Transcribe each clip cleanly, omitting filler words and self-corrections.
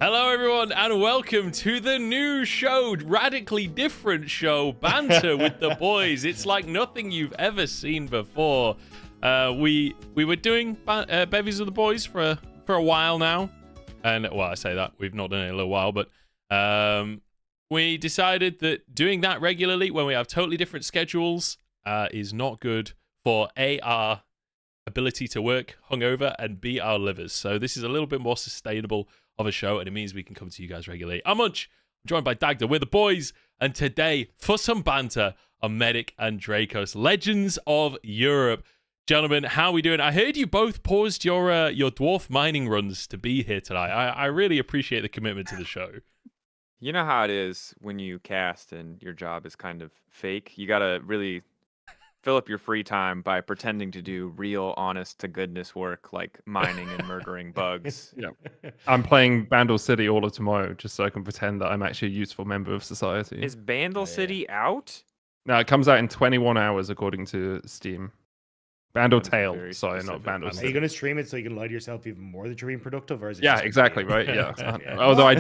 Hello everyone and welcome to the new show, radically different show, Banter with the Boys. It's like nothing you've ever seen before. We were doing bevies with the boys for a while now. And well, I say that, we've not done it in a little while, but we decided that doing that regularly when we have totally different schedules is not good for our ability to work hungover and B, our livers. So this is a little bit more sustainable of a show, and it means we can come to you guys regularly. I'm Munch, I'm joined by Dagda. We're the boys, and today, for some banter, are Medic and Dracos, legends of Europe. Gentlemen, how are we doing? I heard you both paused your dwarf mining runs to be here tonight. I really appreciate the commitment to the show. You know how it is when you cast and your job is kind of fake. You gotta really fill up your free time by pretending to do real, honest-to-goodness work, like mining and murdering bugs. Yeah, I'm playing Bandle City all of tomorrow just so I can pretend that I'm actually a useful member of society. Is Bandle City out? No, it comes out in 21 hours according to Steam. Bandle Tale, sorry, not Bandle Are City. you going to stream it so you can lie to yourself even more that you're being productive, or is it? Yeah, just exactly, right? Yeah. Yeah. Although I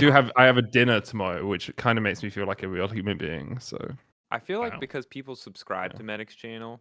have a dinner tomorrow, which kind of makes me feel like a real human being. So I feel like Wow. because people subscribe to Medic's channel,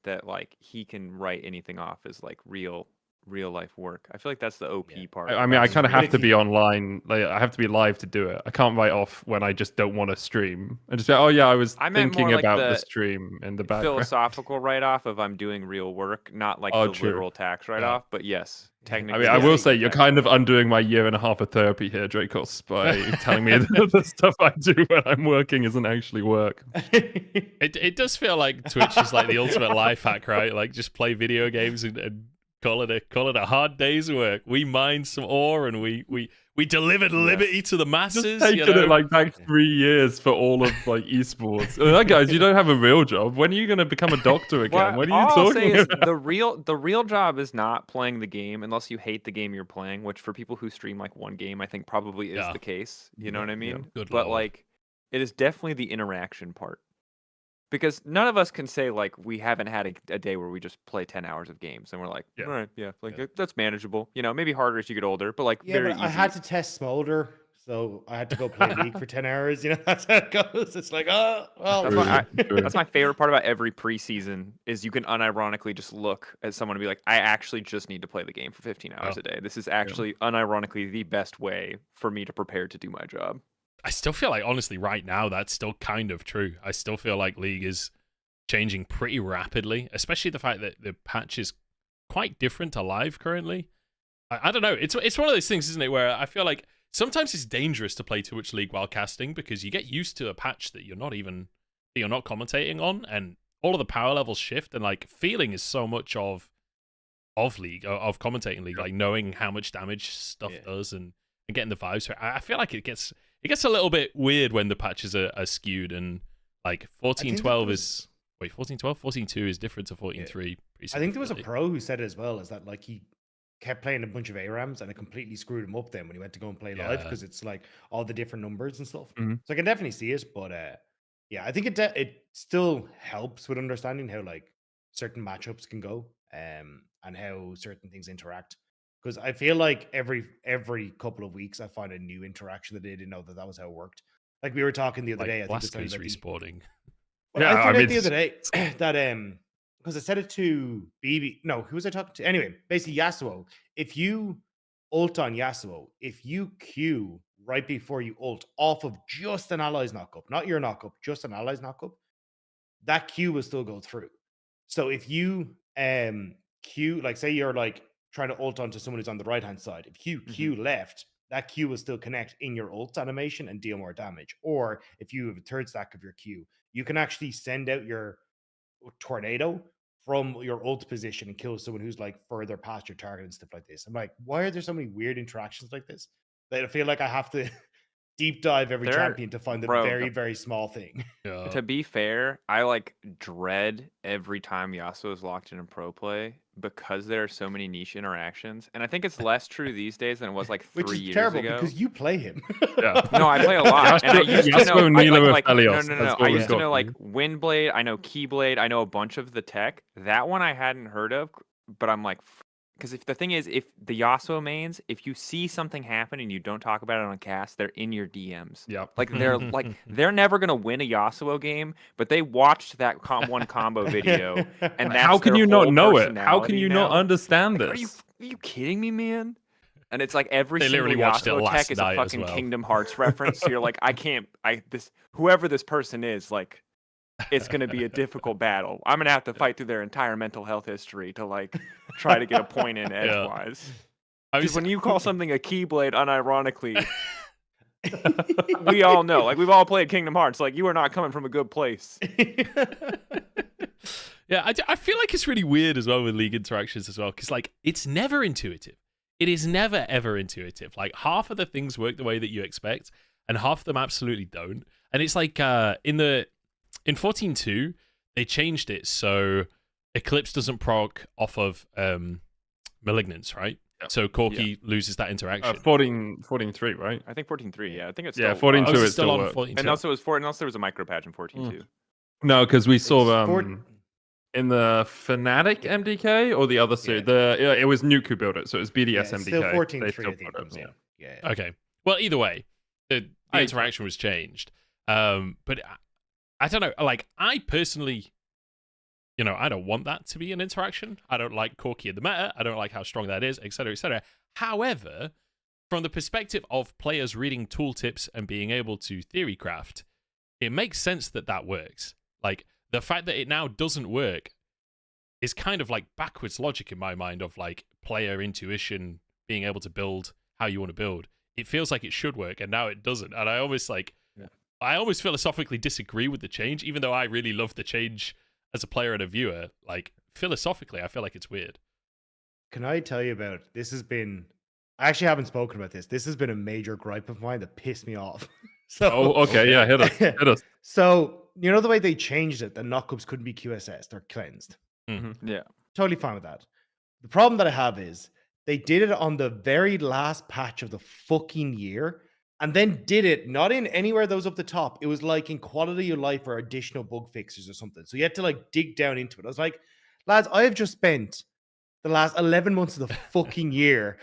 that like he can write anything off as like real life work. I feel like that's the OP part. I mean, I kind of have to Really? be online. Like, I have to be live to do it. I can't write off when I just don't want to stream. And just be, oh yeah, I was I meant thinking more like about the the stream in the background. philosophical write-off of I'm doing real work, not like Oh, the true. literal tax write-off. But yes, I technically. mean, I Yeah, will yeah, say you're kind of undoing my year and a half of therapy here, Dracos, by telling me that the stuff I do when I'm working isn't actually work. It does feel like Twitch is like the ultimate life hack, right? Like just play video games and call it a hard day's work. We mined some ore and we delivered liberty to the masses. Just taking it like back 3 years for all of like esports. Guys, you don't have a real job. When are you going to become a doctor again? Well, What are you all I'll say talking is about? the real job is not playing the game unless you hate the game you're playing, which for people who stream like one game, I think probably is Yeah. the case. You know what I mean? Good But lord. like, it is definitely the interaction part. Because none of us can say like we haven't had a day where we just play 10 hours of games and we're like, Yeah. all right, yeah, like Yeah. that's manageable. You know, maybe harder as you get older, but like Yeah, very but easy. I had to test Smolder, so I had to go play League for 10 hours. You know, that's how it goes. It's like, oh, well. That's why True. That's my favorite part about every preseason is you can unironically just look at someone and be like, I actually just need to play the game for 15 hours Oh. a day. This is actually unironically the best way for me to prepare to do my job. I still feel like, honestly, right now, that's still kind of true. I still feel like League is changing pretty rapidly, especially the fact that the patch is quite different to live currently. I don't know. It's one of those things, isn't it, where I feel like sometimes it's dangerous to play too much League while casting because you get used to a patch that you're not commentating on, and all of the power levels shift, and like feeling is so much of League, of commentating League, like knowing how much damage stuff does and getting the vibes. So I feel like it gets a little bit weird when the patches are skewed, and like 14.12 is 14.12? 14.2 is different to 14.3. I think there was a pro who said it as well, is that like he kept playing a bunch of ARAMs and it completely screwed him up then when he went to go and play live, because it's like all the different numbers and stuff. Mhm. So I can definitely see it, but yeah, I think it still helps with understanding how like certain matchups can go and how certain things interact. Because I feel like every couple of weeks I find a new interaction that I didn't know that was how it worked. Like we were talking the other like day, I think Blasco's about the- respawning. well, Yeah, I I found mean, out the other day that because I said it to BB. No, who was I talking to? Anyway, basically Yasuo. If you ult on Yasuo, if you Q right before you ult off of just an ally's knockup, not your knockup, just an ally's knockup, that Q will still go through. So if you Q, like say you're like trying to ult onto someone who's on the right hand side, if you Q left, that Q will still connect in your ult animation and deal more damage. Or if you have a third stack of your Q, you can actually send out your tornado from your ult position and kill someone who's like further past your target and stuff like this. I'm like, why are there so many weird interactions like this? That I feel like I have to deep dive every There- champion to find the bro, very, very small thing. Yeah. To be fair, I like dread every time Yasuo is locked in a pro play because there are so many niche interactions. And I think it's less true these days than it was like 3 Which is years terrible ago. because you play him. Yeah. No, I play a lot. And I Yasuo- used to Yasuo know, Nilo like, Aphelios, no. that's I what used we've to got know for like you. Windblade. I know Keyblade. I know a bunch of the tech. That one I hadn't heard of, but I'm like, because if the thing is, if the Yasuo mains, if you see something happen and you don't talk about it on cast, they're in your DMs. Yep. They're never gonna win a Yasuo game, but they watched that one combo video, and that's How can their you not whole know it? How can personality you now. not understand Like, this? are you kidding me, man? And it's like every They single literally watched it Yasuo last tech is a night as fucking well. Kingdom Hearts reference. So you're like, whoever this person is, like, it's gonna be a difficult battle. I'm gonna have to fight through their entire mental health history to like try to get a point in edgewise. Because when you call something a Keyblade, unironically, we all know. Like we've all played Kingdom Hearts. Like you are not coming from a good place. Yeah, I feel like it's really weird as well with League interactions as well, because like it's never intuitive. It is never ever intuitive. Like half of the things work the way that you expect, and half of them absolutely don't. And it's like in 14.2 they changed it so Eclipse doesn't proc off of Malignance, right? Yep. So Corki loses that interaction. 14.3, right? I think 14.3. Yeah, I think it's Yeah, still, 14.2 Oh, is it is still on works. 14.2? and also it was and also there was a micro patch in 14.2. No, because we saw It's in the Fnatic MDK or the other suit. It was Nuku build it, so it was BDS yeah, MDK. it's still They 14.3, still I think, put it, comes in. yeah. Yeah. Okay. Well, either way, the interaction was changed. But I don't know. Like, I personally, I don't want that to be an interaction. I don't like Corki in the meta. I don't like how strong that is, etc., etc. However, from the perspective of players reading tooltips and being able to theory craft, it makes sense that that works. Like, the fact that it now doesn't work is kind of like backwards logic in my mind of like player intuition being able to build how you want to build. It feels like it should work, and now it doesn't. And I almost philosophically disagree with the change, even though I really love the change as a player and a viewer. Like philosophically, I feel like it's weird. Can I tell you about this? Has been I actually haven't spoken about this. This has been a major gripe of mine that pissed me off. So Okay, yeah, hit us. Hit us. So you know the way they changed it, the knockups couldn't be QSS, they're cleansed. Yeah. Totally fine with that. The problem that I have is they did it on the very last patch of the fucking year, and then did it not in anywhere that was up the top. It was like in quality of life or additional bug fixes or something. So you had to like dig down into it. I was like, lads, I have just spent the last 11 months of the fucking year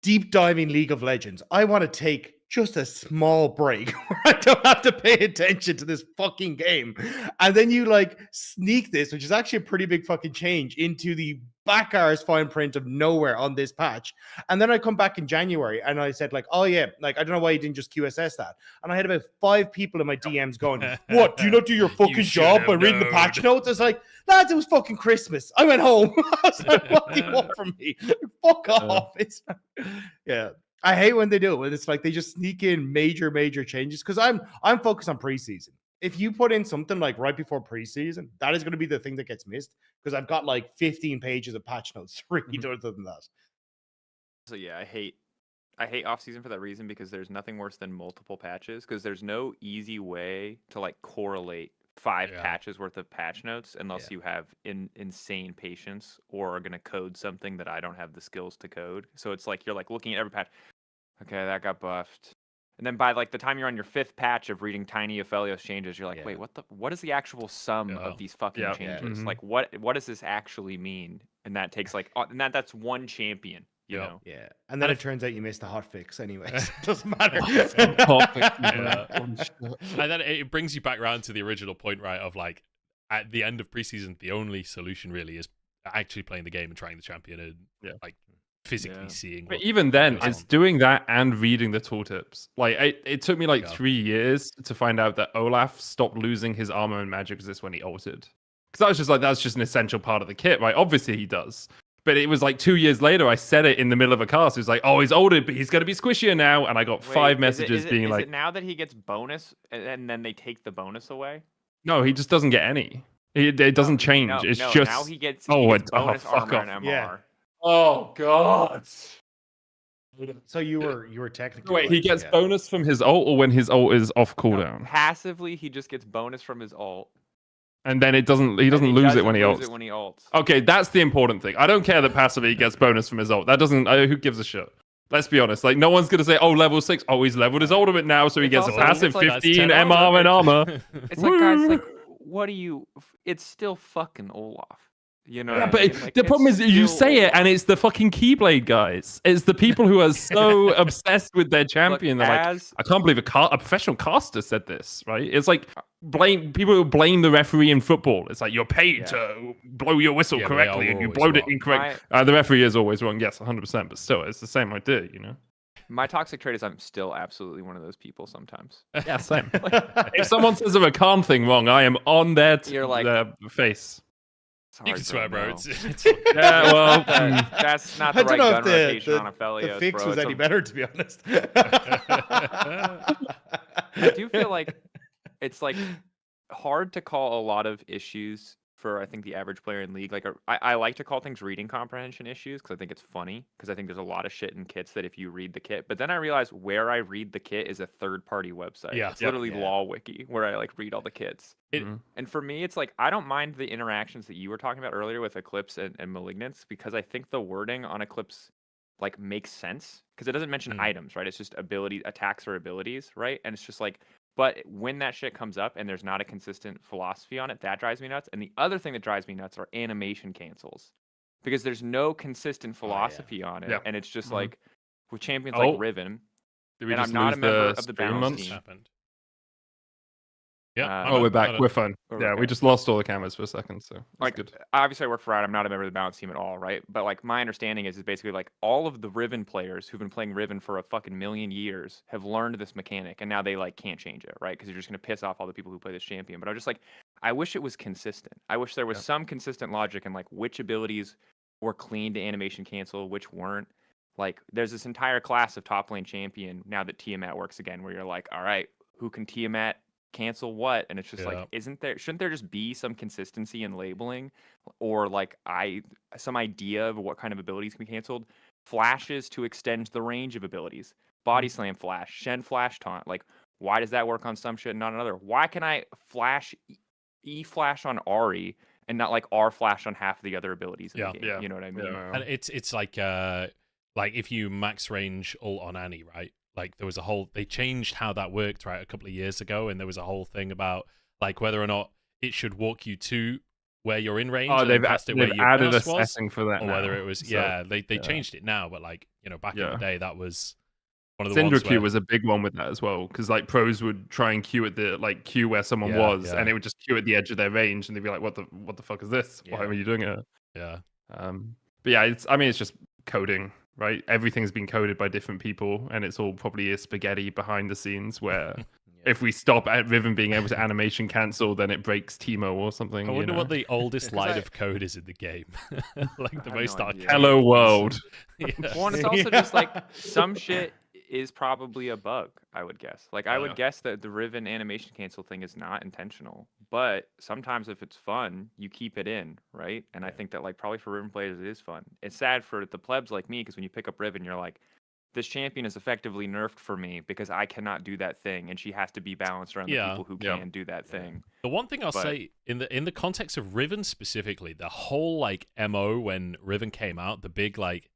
deep diving League of Legends. I want to take just a small break where I don't have to pay attention to this fucking game. And then you like sneak this, which is actually a pretty big fucking change, into the back hours fine print of nowhere on this patch. And then I come back in January and I said like, oh yeah, like I don't know why you didn't just QSS that. And I had about 5 people in my DMs going, what, do you not do your fucking job by reading the patch notes? I was like, lads, it was fucking Christmas. I went home. I was like, what do you want from me? Fuck off. It's yeah. I hate when they do it, when it's like they just sneak in major changes. Because I'm focused on preseason. If you put in something like right before preseason, that is going to be the thing that gets missed. Because I've got like 15 pages of patch notes to read other than that. So yeah, I hate off season for that reason, because there's nothing worse than multiple patches, because there's no easy way to like correlate 5 patches worth of patch notes unless you have insane patience or are going to code something that I don't have the skills to code. So it's like you're like looking at every patch. Okay, that got buffed. And then by like the time you're on your 5th patch of reading tiny Aphelios changes, you're like, wait, what is the actual sum of these fucking changes? Like what does this actually mean? And that takes like and that's one champion, you know. Yeah. And then it turns out you missed the hotfix anyways. It doesn't matter. And then it brings you back around to the original point, right? Of like at the end of preseason, the only solution really is actually playing the game and trying the champion and like physically seeing. But even then, it's doing that and reading the tooltips. Like it took me like 3 years to find out that Olaf stopped losing his armor and magic resist when he ulted. Because I was just like, that's just an essential part of the kit, right? Obviously he does. But it was like 2 years later, I said it in the middle of a cast. It was like, oh, he's ulted, but he's going to be squishier now. And I got 5 messages being like... Is it now that he gets bonus and then they take the bonus away? No, he just doesn't get any. It doesn't change. It's just... Now he gets bonus armor and MR. Yeah. Oh, God. So you were technically... Wait, he gets bonus from his ult or when his ult is off cooldown? No, passively, he just gets bonus from his ult. And then he doesn't lose it when he ults. Okay, that's the important thing. I don't care that passively he gets bonus from his ult. That doesn't... who gives a shit? Let's be honest. Like, no one's going to say, oh, level 6. Oh, he's leveled his ultimate now, so he gets a passive 15 MR and armor. It's like, guys, like, what do you... It's still fucking Olaf. You know Yeah, what I but mean? Like, the problem it's is you still say a it and lot. it's the fucking Keyblade guys. It's the people who are so obsessed with their Look, champion. They're like, as I can't believe a professional caster said this, right? It's like blame people who blame the referee in football. It's like you're paid Yeah. to blow your whistle Yeah, but they are correctly and you always blowed it wrong. incorrect. The referee is always wrong. Yes, 100%. But still, it's the same idea, you know? my toxic trait is I'm still absolutely one of those people sometimes. Yeah, same. If someone says a Khan thing wrong, I am on their, You're like, their face. it's You hard can to swear, bro. know. It's all good. Yeah, well, That's not I the don't right know gun if rotation on the affiliates, fix bro. was It's any a- better, to be honest. I do feel like it's like hard to call a lot of issues for I think the average player in League. Like I like to call things reading comprehension issues because I think it's funny because I think there's a lot of shit in kits that if you read the kit, but then I realize where I read the kit is a third-party website. Yeah. It's Yep. literally Yeah. Law Wiki where I like read all the kits. Mhm. And for me, it's like I don't mind the interactions that you were talking about earlier with Eclipse and Malignance because I think the wording on Eclipse like makes sense because it doesn't mention Mm. items, right? It's just ability attacks or abilities, right? And it's just like, but when that shit comes up and there's not a consistent philosophy on it, that drives me nuts. And the other thing that drives me nuts are animation cancels because there's no consistent yeah. philosophy on it, Yeah. and it's just Mhm. like with champions Oh, like Riven, did we and I'm just not lose a member the of the stream balance months? team. Happened. Yeah. Oh, we're back. We're fine. We're Yeah, we okay. just lost all the cameras for a second, so that's Like good. obviously I work for Riot. I'm not a member of the balance team at all, right? But like my understanding is basically like all of the Riven players who've been playing Riven for a fucking million years have learned this mechanic, and now they like can't change it, right? Because you're just gonna piss off all the people who play this champion. But I'm just like, I wish it was consistent. I wish there was Yeah. some consistent logic in like which abilities were clean to animation cancel, which weren't. Like there's this entire class of top lane champion now that Tiamat works again, where you're like, all right, who can Tiamat cancel what? And it's just Yeah. like, shouldn't there just be some consistency in labeling or like some idea of what kind of abilities can be canceled? Flashes to extend the range of abilities, body slam flash, Shen flash taunt. Like, why does that work on some shit and not another? Why can I flash E flash on Ari and not like R flash on half of the other abilities in Yeah. the game? You know what I mean? And it's like if you max range ult on Annie, right? Like there was a whole they changed how that worked right a couple of years ago, and there was a whole thing about like whether or not it should walk you to where you're in range Oh, and then cast it where they've your added a burst was, setting for that or now. whether it was So, they yeah. changed it now, but like back in the Yeah. day that was one of the Syndra ones Q where was a big one with that as well, because like pros would try and queue at the like queue where someone was, Yeah. and it would just queue at the edge of their range, and they'd be like, "What the fuck is this? Why Yeah. are you doing it?" yeah. But yeah, it's just coding, right? Everything's been coded by different people, and it's all probably a spaghetti behind the scenes where if we stop at Riven being able to animation cancel, then it breaks Teemo or something. I wonder you know? what the oldest 'cause line I- of code is in the game. Like the I have most no idea. archaic. Hello world. Yeah. Well, and it's also just like some shit is probably a bug, I would guess. Like I would Yeah. guess that the Riven animation cancel thing is not intentional, but sometimes if it's fun, you keep it in, right? And I think that like probably for Riven players it is fun. It's sad for the plebs like me because when you pick up Riven, you're like, this champion is effectively nerfed for me because I cannot do that thing, and she has to be balanced around the Yeah. people who Yeah. can do that thing. The one thing I'll But- say in the context of Riven specifically, the whole like MO when Riven came out, the big like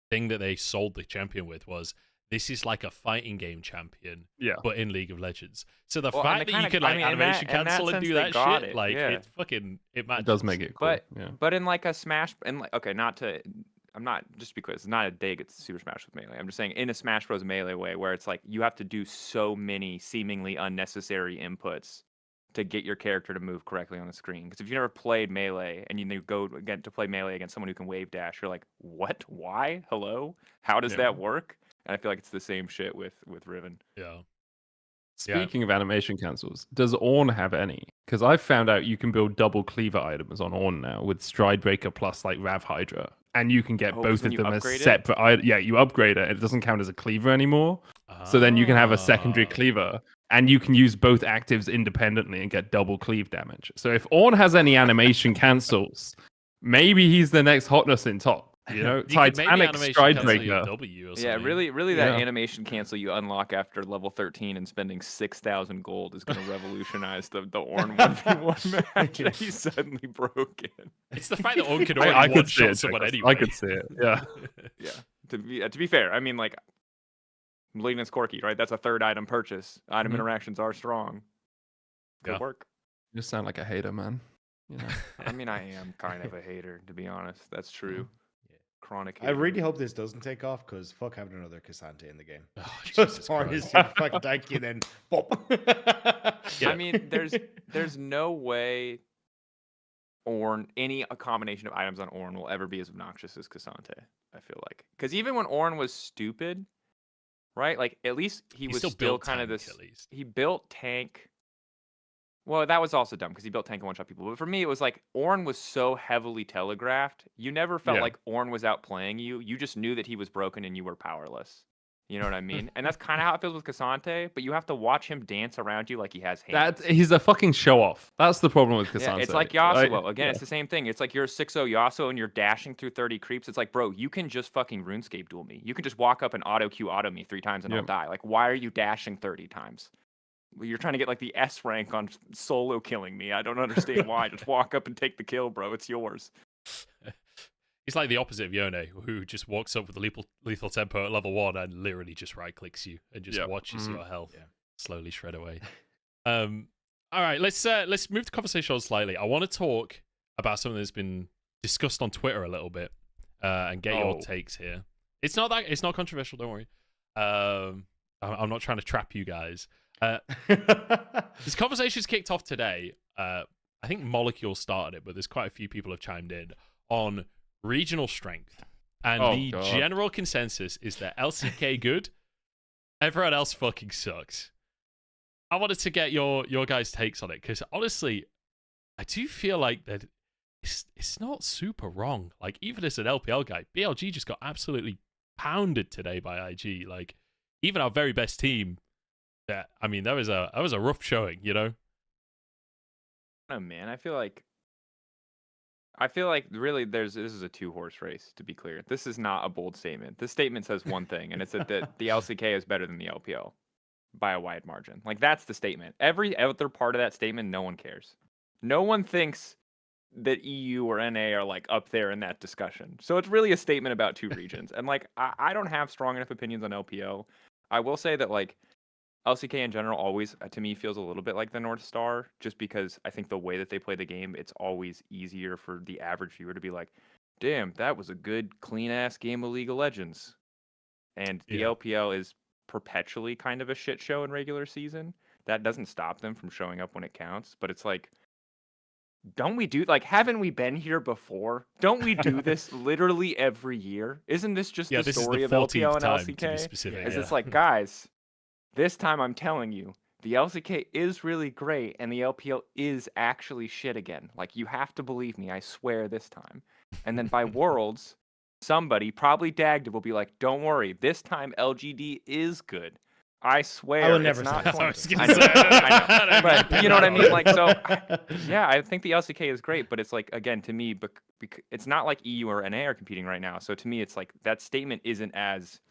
thing that they sold the champion with was this is like a fighting game champion, Yeah. but in League of Legends. So the Well, and fact they that you kinda- could I like mean, in that- animation in that cancel and sense, do they that got shit, it, like yeah. it matches. It does make it cool. But yeah. but in like a Smash and like okay, not to I'm not just because it's not a dig at Super Smash with Melee. I'm just saying in a Smash Bros. Melee way where it's like you have to do so many seemingly unnecessary inputs to get your character to move correctly on the screen. Because if you've never played Melee and you go again to play Melee against someone who can wave dash, you're like, what? Why? Hello? How does Yeah. that work? And I feel like it's the same shit with Riven. Yeah. Speaking of animation cancels, does Ornn have any? Because I've found out you can build double cleaver items on Ornn now with Stride Breaker plus like Rav Hydra, and you can get Oh, 'cause both when of you them as upgrade it? separate. Yeah, you upgrade it. It doesn't count as a cleaver anymore. So then you can have a secondary Ah. cleaver, and you can use both actives independently and get double cleave damage. So if Ornn has any animation cancels, maybe he's the next hotness in top. You know, You could maybe Titanic animation Stride cancel your Breaker. W or Yeah, something. really that Yeah. animation cancel you unlock after level 13 and spending 6,000 gold is going to revolutionize the Ornn 1v1 match that he's suddenly broken. It's the fact that Ornn could already I could see one-shot it. someone Jacobs. anyway. I could see it. Yeah. Yeah. To be fair, I mean like Malignant's Corky, right? That's a third item purchase. Item Mhm. interactions are strong. Good Yeah. work. You sound like a hater, man. You know. I mean, I am kind of a hater, to be honest. That's true. Yeah. Chronic I hater. really hope this doesn't take off because fuck having another Cassante in the game. Oh, Just Jesus hard Christ. as fucking tanky and then pop. Yeah. I mean, there's no way Ornn, any combination of items on Ornn will ever be as obnoxious as Cassante, I feel like. Because even when Ornn was stupid, right? Like, at least he was still still built kind of tank, this. at least. He built tank. Well, that was also dumb because he built tank and one-shot people. But for me, it was like Ornn was so heavily telegraphed. You never felt Yeah. like Ornn was outplaying you. You just knew that he was broken and you were powerless. You know what I mean? And that's kind of how it feels with Cassante, but you have to watch him dance around you like he has hands. He's a fucking show off. That's the problem with Cassante. Yeah, it's like Yasuo. Again, it's the same thing. It's like you're a 6-0 Yasuo and you're dashing through 30 creeps. It's like, bro, you can just fucking RuneScape duel me. You can just walk up and auto me 3 times and I'll die. Like, why are you dashing 30 times? Well, you're trying to get like the S rank on solo killing me. I don't understand why. Just walk up and take the kill, bro. It's yours. He's like the opposite of Yone, who just walks up with the lethal tempo at level 1 and literally just right clicks you and just watches your health slowly shred away. All right, let's move the conversation on slightly. I want to talk about something that's been discussed on Twitter a little bit and get your takes here. It's not controversial. Don't worry. I'm not trying to trap you guys. This conversation's kicked off today. I think Molecule started it, but there's quite a few people have chimed in on regional strength. And the general consensus is that LCK good, everyone else fucking sucks. I wanted to get your guys' takes on it, because honestly, I do feel like that it's not super wrong. Like, even as an LPL guy, BLG just got absolutely pounded today by IG. Like, even our very best team, that was a rough showing, you know? Oh man, I feel like really this is a 2-horse race, to be clear. This is not a bold statement. This statement says one thing, and it's that the LCK is better than the LPL by a wide margin. Like, that's the statement. Every other part of that statement, no one cares. No one thinks that EU or NA are like up there in that discussion. So it's really a statement about 2 regions. And like, I don't have strong enough opinions on LPL. I will say that like LCK in general always, to me, feels a little bit like the North Star, just because I think the way that they play the game, it's always easier for the average viewer to be like, damn, that was a good, clean-ass game of League of Legends. And the LPL is perpetually kind of a shit show in regular season. That doesn't stop them from showing up when it counts, but it's like, haven't we been here before? Don't we do this literally every year? Isn't this just the story of LPL and LCK? It's like, guys, this time I'm telling you, the LCK is really great and the LPL is actually shit again. Like, you have to believe me, I swear this time. And then by Worlds, somebody, probably Dagged, will be like, don't worry, this time LGD is good. I swear, I will never it's not say funny. that. I know. But you know what I mean? Like, so, yeah, I think the LCK is great, but it's like, again, to me, it's not like EU or NA are competing right now. So to me, it's like that statement isn't as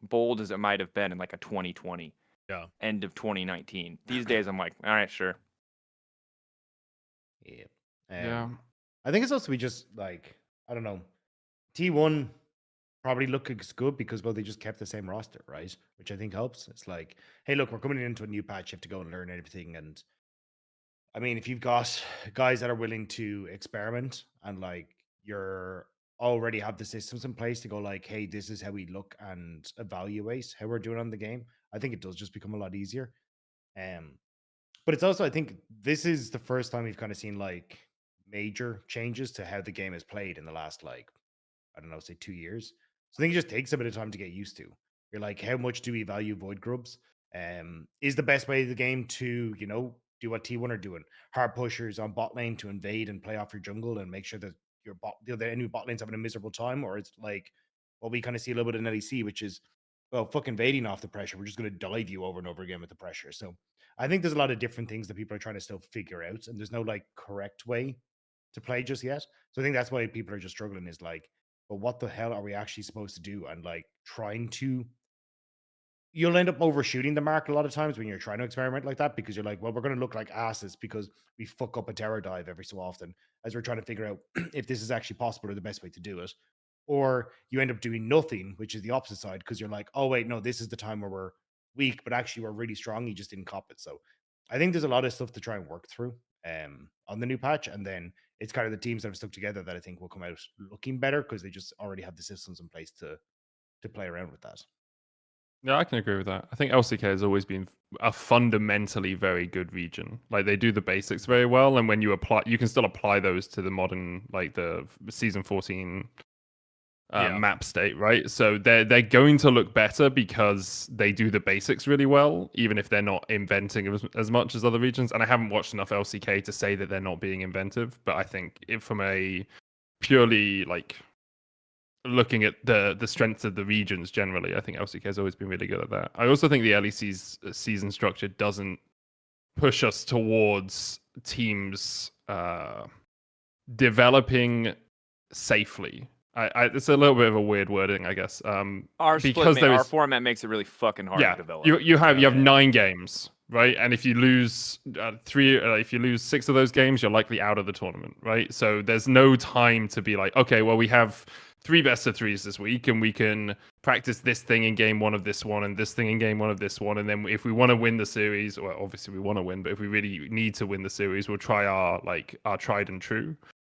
bold as it might have been in like a 2020. Yeah. End of 2019. These days, I'm like, all right, sure. Yeah. I think it's also we just like, I don't know. T1 probably looks good because, well, they just kept the same roster, right? Which I think helps. It's like, hey, look, we're coming into a new patch. You have to go and learn everything. And I mean, if you've got guys that are willing to experiment and like you're already have the systems in place to go like, hey, this is how we look and evaluate how we're doing on the game, I think it does just become a lot easier. But it's also, I think this is the first time we've kind of seen like major changes to how the game is played in the last, like, I don't know, say 2 years. So I think it just takes a bit of time to get used to. You're like, how much do we value void grubs? Is the best way of the game to, you know, do what T1 are doing? Hard pushers on bot lane to invade and play off your jungle and make sure that the enemy bot lane's having a miserable time, or it's like what we kind of see a little bit in LEC, which is, well, fuck invading off the pressure. We're just going to dive you over and over again with the pressure. So I think there's a lot of different things that people are trying to still figure out, and there's no like correct way to play just yet. So I think that's why people are just struggling, is like, but what the hell are we actually supposed to do? And like trying to, you'll end up overshooting the mark a lot of times when you're trying to experiment like that, because you're like, well, we're going to look like asses because we fuck up a terror dive every so often as we're trying to figure out if this is actually possible or the best way to do it. Or you end up doing nothing, which is the opposite side, because you're like, oh, wait, no, this is the time where we're weak, but actually we're really strong. You just didn't cop it. So I think there's a lot of stuff to try and work through. on the new patch, and then it's kind of the teams that have stuck together that I think will come out looking better because they just already have the systems in place to play around with that. Yeah, I can agree with that. I think LCK has always been a fundamentally very good region. Like they do the basics very well, and when you apply, you can still apply those to the modern, like the season 14 map state, right? So they're going to look better because they do the basics really well, even if they're not inventing as much as other regions. And I haven't watched enough LCK to say that they're not being inventive, but I think from a purely like looking at the strengths of the regions generally, I think LCK has always been really good at that. I also think the LEC's season structure doesn't push us towards teams developing safely. It's a little bit of a weird wording, I guess. Our format makes it really fucking hard to develop. You have 9 games, right? And if you lose 6 of those games, you're likely out of the tournament, right? So there's no time to be like, okay, well, we have 3 best of 3s this week, and we can practice this thing in game 1 of this one, and this thing in game 1 of this one, and then if we want to win the series, well, obviously we want to win, but if we really need to win the series, we'll try our tried and true.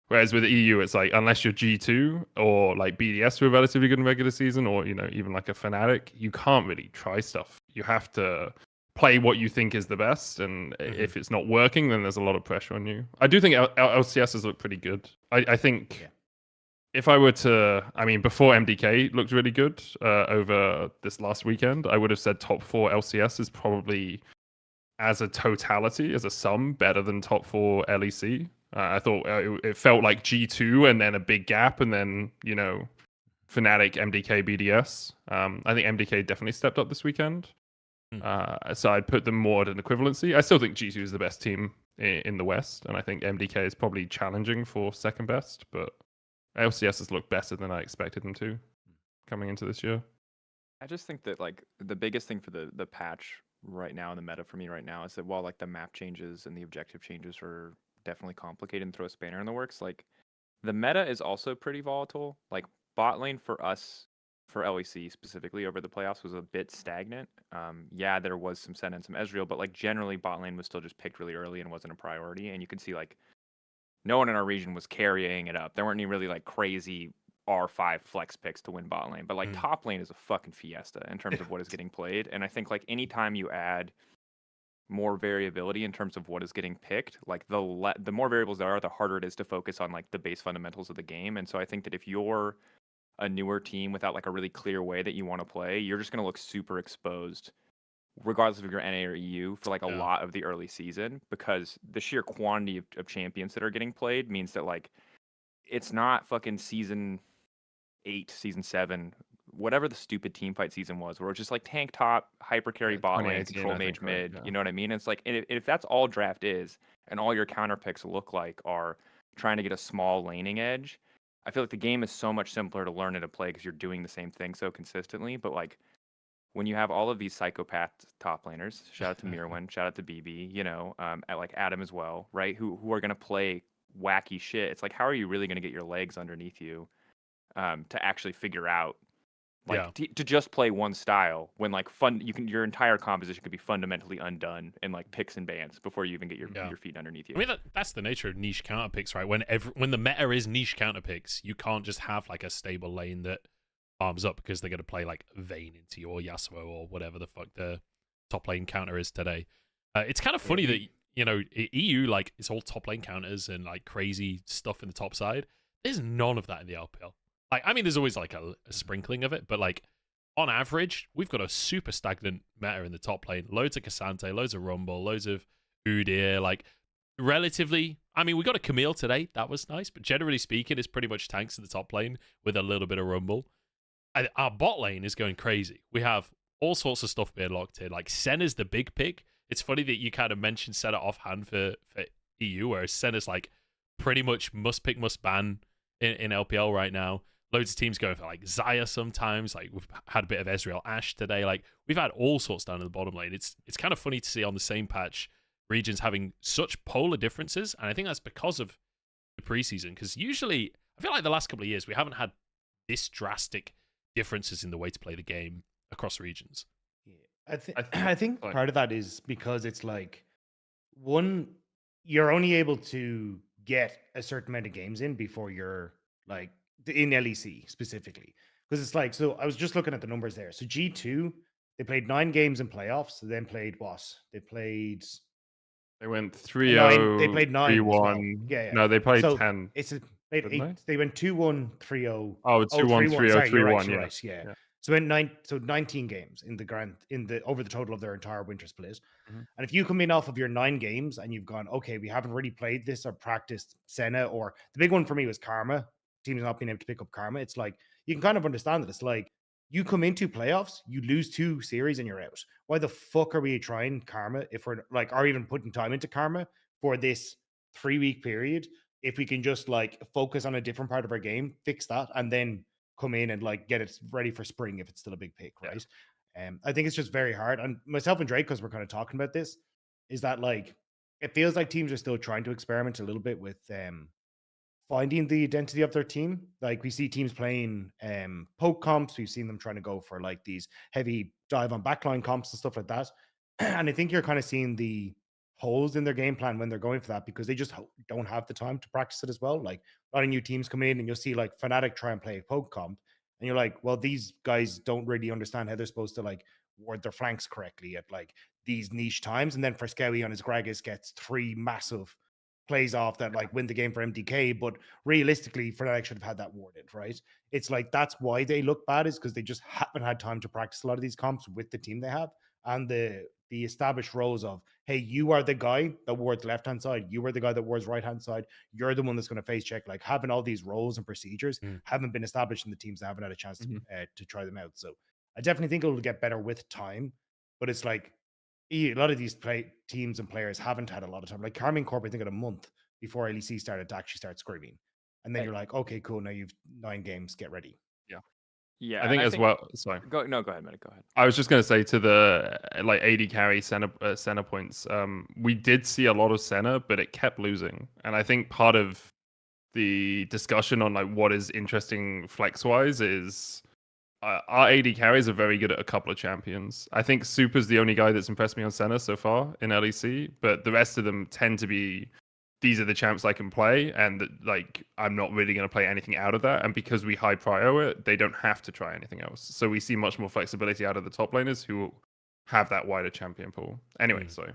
Whereas with the EU, it's like, unless you're G2 or like BDS who are relatively good in regular season, or, you know, even like a Fnatic, you can't really try stuff. You have to play what you think is the best. And if it's not working, then there's a lot of pressure on you. I do think LCS has looked pretty good. I think if I were to, I mean, before MDK looked really good over this last weekend, I would have said top 4 LCS is probably, as a totality, as a sum, better than top 4 LEC. I thought it felt like G2 and then a big gap, and then, you know, Fnatic, MDK, BDS. I think MDK definitely stepped up this weekend. So I'd put them more at an equivalency. I still think G2 is the best team in the West, and I think MDK is probably challenging for second best, but LCS has looked better than I expected them to coming into this year. I just think that like the biggest thing for the patch right now in the meta for me right now is that while like the map changes and the objective changes are definitely complicated and throw a spanner in the works, like the meta is also pretty volatile. Like bot lane for us, for LEC specifically over the playoffs, was a bit stagnant. Yeah, there was some Sen and some Ezreal, but like generally bot lane was still just picked really early and wasn't a priority. And you can see like no one in our region was carrying it up. There weren't any really like crazy R5 flex picks to win bot lane, but like top lane is a fucking fiesta in terms of what is getting played. And I think like anytime you add more variability in terms of what is getting picked, like the more variables there are, the harder it is to focus on like the base fundamentals of the game. And so I think that if you're a newer team without like a really clear way that you want to play, you're just going to look super exposed regardless of your NA or EU for like a lot of the early season, because the sheer quantity of champions that are getting played means that like it's not fucking season 8, season 7, whatever the stupid team fight season was, where it's just like tank top, hyper carry bot lane, control mage mid. You know what I mean? It's like, if that's all draft is, and all your counter picks look like are trying to get a small laning edge, I feel like the game is so much simpler to learn and to play because you're doing the same thing so consistently. But like when you have all of these psychopath top laners, shout out to Mirwin, shout out to BB, you know, like Adam as well, right? Who are going to play wacky shit. It's like, how are you really going to get your legs underneath you to actually figure out, like, to just play one style when like your entire composition could be fundamentally undone in like picks and bans before you even get your feet underneath you. I mean, that's the nature of niche counter picks, right? When the meta is niche counter picks, you can't just have like a stable lane that arms up because they're going to play like Vayne into you or Yasuo or whatever the fuck the top lane counter is today. It's kind of funny that, you know, EU, like, it's all top lane counters and like crazy stuff in the top side. There's none of that in the LPL. Like, I mean, there's always like a sprinkling of it, but like on average, we've got a super stagnant meta in the top lane. Loads of Cassante, loads of Rumble, loads of Udyr, like relatively. I mean, we got a Camille today. That was nice, but generally speaking, it's pretty much tanks in the top lane with a little bit of Rumble. Our bot lane is going crazy. We have all sorts of stuff being locked in. Like Senna's the big pick. It's funny that you kind of mentioned Senna offhand for EU, whereas Senna's like pretty much must pick, must ban in LPL right now. Loads of teams going for like Xayah sometimes. Like we've had a bit of Ezreal Ashe today. Like we've had all sorts down in the bottom lane. It's kind of funny to see on the same patch regions having such polar differences, and I think that's because of the preseason. Because usually, I feel like the last couple of years we haven't had this drastic differences in the way to play the game across regions. I think part of that is because it's like, one, you're only able to get a certain amount of games in before you're like in LEC specifically. Because it's like, so I was just looking at the numbers there. So G2, they played 9 games in playoffs, then played what? They played They went 9. They 3-0, played 9 as well. 3-1. Yeah, yeah. No, they played So 10, it's a played didn't 8. they? They went 2-1, 3-0. Oh, Oh, 2-1, 3-1. 3-0, Sorry, you're right. 3-1. You're Yeah. right. Yeah. Yeah. So 19 games in the over the total of their entire winter split. Mhm. And if you come in off of your 9 games and you've gone, okay, we haven't really played this or practiced Senna, or the big one for me was Karma. Teams not being able to pick up Karma. It's like you can kind of understand that. It's like you come into playoffs, you lose 2 series and you're out. Why the fuck are we trying Karma if we're like, or even putting time into Karma for this 3-week period? If we can just like focus on a different part of our game, fix that, and then come in and like get it ready for spring if it's still a big pick, right? I think it's just very hard. And myself and Drake, because we're kind of talking about this, is that like it feels like teams are still trying to experiment a little bit with finding the identity of their team. Like we see teams playing poke comps, we've seen them trying to go for like these heavy dive on backline comps and stuff like that. And I think you're kind of seeing the holes in their game plan when they're going for that because they just don't have the time to practice it as well. Like a lot of new teams come in and you'll see like Fnatic try and play poke comp, and you're like, well, these guys don't really understand how they're supposed to like ward their flanks correctly at like these niche times. And then for Scowie on his Gragas gets 3 massive plays off that like win the game for MDK, but realistically, Fnatic should have had that warded, right? It's like that's why they look bad, is because they just haven't had time to practice a lot of these comps with the team they have. And the established roles of, hey, you are the guy that wards left hand side, you are the guy that wards right hand side, you're the one that's going to face check. Like having all these roles and procedures haven't been established in the teams that haven't had a chance to try them out. So I definitely think it'll get better with time, but it's like a lot of these teams and players haven't had a lot of time. Like Carmine Corp, I think, had a month before LEC started to actually start screaming, and then you're like, okay, cool, now you've 9 games, get ready. Yeah, I think as well. Sorry. Go ahead, Medic. Go ahead. I was just going to say to the like AD carry center points. We did see a lot of Senna, but it kept losing, and I think part of the discussion on like what is interesting flex wise is our AD carries are very good at a couple of champions. I think Super's the only guy that's impressed me on Senna so far in LEC, but the rest of them tend to be, these are the champs I can play, and like I'm not really going to play anything out of that. And because we high prio it, they don't have to try anything else. So we see much more flexibility out of the top laners who have that wider champion pool. Anyway, so.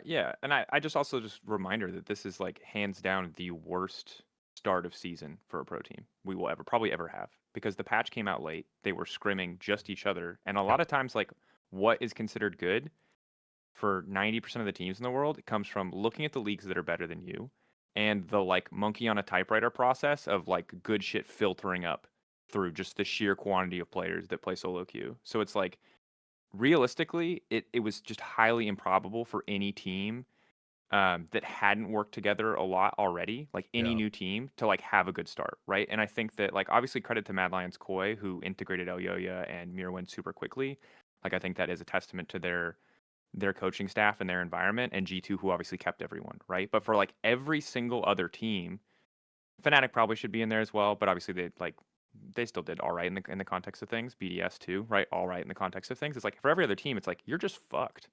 Yeah, and I just reminder that this is like hands down the worst start of season for a pro team we will probably ever have, because the patch came out late. They were scrimming just each other, and a lot of times like what is considered good for 90% of the teams in the world, it comes from looking at the leagues that are better than you and the like monkey on a typewriter process of like good shit filtering up through just the sheer quantity of players that play solo queue. So it's like realistically, it was just highly improbable for any team that hadn't worked together a lot already, like any new team, to like have a good start, right? And I think that like obviously credit to Mad Lions Koi, who integrated Elyoya and Mirwin super quickly. Like I think that is a testament to their coaching staff and their environment, and G2, who obviously kept everyone, right? But for like every single other team, Fnatic probably should be in there as well, but obviously they still did all right in the context of things. BDS too, right? All right in the context of things. It's like for every other team, it's like you're just fucked.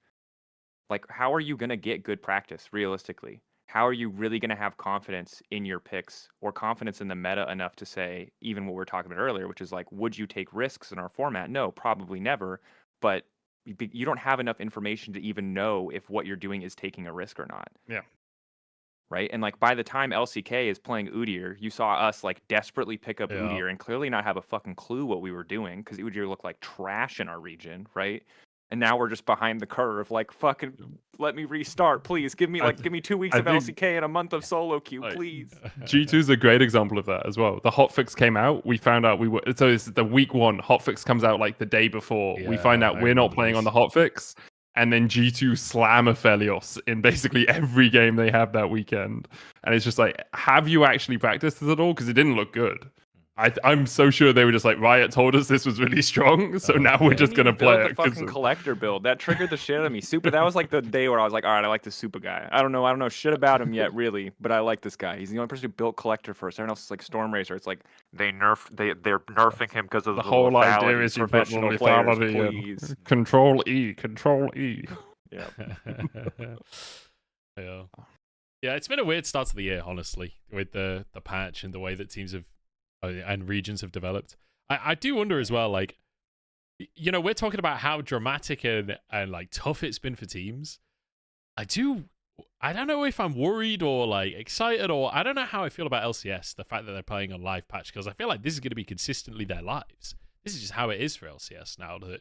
Like, how are you going to get good practice realistically? How are you really going to have confidence in your picks or confidence in the meta enough to say, even what we were talking about earlier, which is like, would you take risks in our format? No, probably never. But you don't have enough information to even know if what you're doing is taking a risk or not. Yeah. Right. And like by the time LCK is playing Udyr, you saw us like desperately pick up Udyr and clearly not have a fucking clue what we were doing, because Udyr looked like trash in our region. Right. And now we're just behind the curve, like fucking let me restart, please. Give me 2 weeks of LCK and a month of solo queue, please. G2 is a great example of that as well. The hotfix came out. We found out so it's the week 1 hotfix comes out like the day before. We find out we're not playing on the hotfix, and then G2 slam Aphelios in basically every game they have that weekend. And it's just like, have you actually practiced this at all? Because it didn't look good. I'm so sure they were just like, Riot told us this was really strong, so now we're just gonna play it. The fucking collector build that triggered the shit out of me. Super. That was like the day where I was like, all right, I like this Super guy. I don't know shit about him yet, really, but I like this guy. He's the only person who built collector first. Everyone else is like Storm Racer. It's like they're nerfing him because of the whole idea is you put professional players, lethality please. Control E. Yeah. Yeah. Yeah, it's been a weird start to the year, honestly, with the patch and the way that teams have and regions have developed. I do wonder as well, like, we're talking about how dramatic and like tough it's been for teams. I don't know if I'm worried or like excited, or I don't know how I feel about LCS, the fact that they're playing on live patch, because I feel like this is going to be consistently their lives. This is just how it is for LCS now, that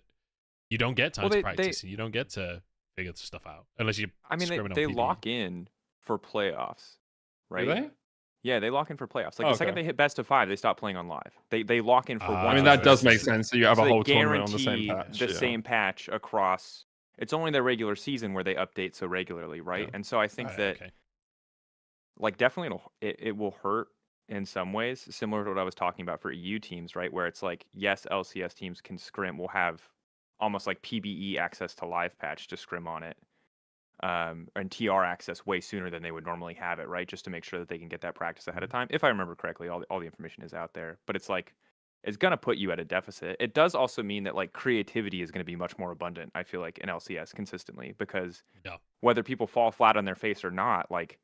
you don't get time to practice and you don't get to figure stuff out unless you. They lock in for playoffs, right? Do they? Yeah, they lock in for playoffs. Like the second they hit best of 5, they stop playing on live. They lock in for one. I mean, that does make sense. So you have a whole tournament on the same patch. The same patch across. It's only their regular season where they update so regularly, right? Yeah. And so I think like, definitely it will hurt in some ways, similar to what I was talking about for EU teams, right? Where it's like, yes, LCS teams will have almost like PBE access to live patch to scrim on it. And TR access way sooner than they would normally have it, right? Just to make sure that they can get that practice ahead of time. If I remember correctly, all the information is out there. But it's like, it's going to put you at a deficit. It does also mean that like creativity is going to be much more abundant, I feel like, in LCS consistently, because whether people fall flat on their face or not, like,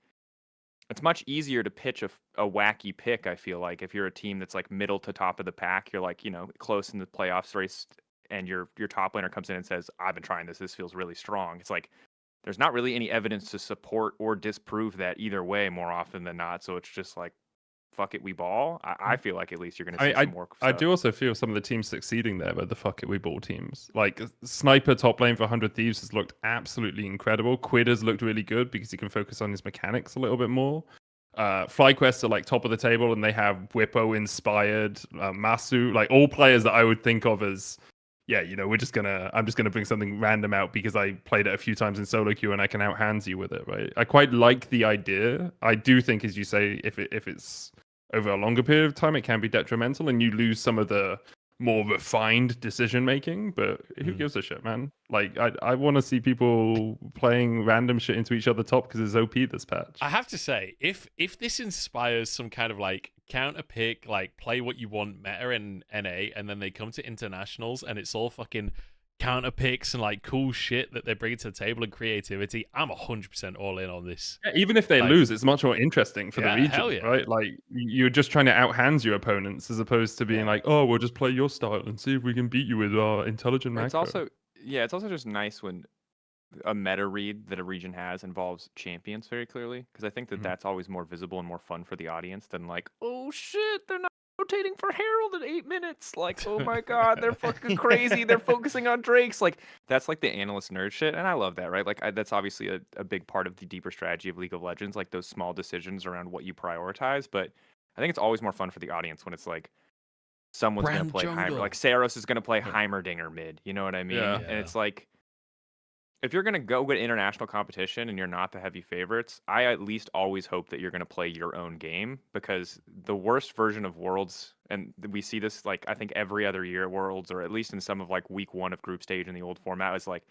it's much easier to pitch a wacky pick, I feel like, if you're a team that's like middle to top of the pack, you're like, close in the playoffs race, and your top laner comes in and says, I've been trying this feels really strong. It's like, there's not really any evidence to support or disprove that either way more often than not. So it's just like, fuck it, we ball. I feel like at least you're going to see some more stuff. I do also feel some of the teams succeeding there, but the fuck it, we ball teams. Like, Sniper top lane for 100 Thieves has looked absolutely incredible. Quid has looked really good because he can focus on his mechanics a little bit more. FlyQuest are like top of the table, and they have Whippo inspired, Masu, like all players that I would think of as, I'm just gonna bring something random out because I played it a few times in solo queue and I can outhand you with it, right? I quite like the idea. I do think, as you say, if it's over a longer period of time, it can be detrimental and you lose some of the more refined decision making. But who gives a shit, man? Like, I want to see people playing random shit into each other top because it's OP this patch. I have to say, if this inspires some kind of like counter pick, like play what you want meta in NA, and then they come to internationals and it's all fucking counter picks and like cool shit that they bring to the table and creativity, I'm 100% all in on this. Yeah, even if they lose, it's much more interesting for the region, right? Like, you're just trying to outhand your opponents as opposed to being like, oh, we'll just play your style and see if we can beat you with our intelligent macro. It's also just nice when a meta read that a region has involves champions very clearly, because I think that that's always more visible and more fun for the audience than like, oh shit, they're not rotating for Herald in 8 minutes. Like, oh my god, they're fucking crazy. They're focusing on Drakes. Like, that's like the analyst nerd shit, and I love that, right? Like, that's obviously a big part of the deeper strategy of League of Legends, like those small decisions around what you prioritize. But I think it's always more fun for the audience when it's like someone's going to play Heimer. Like, Saros is going to play Heimerdinger mid. You know what I mean? Yeah. And it's like, if you're going to go with international competition and you're not the heavy favorites, I at least always hope that you're going to play your own game, because the worst version of Worlds, and we see this like I think every other year at Worlds, or at least in some of like week 1 of group stage in the old format, is like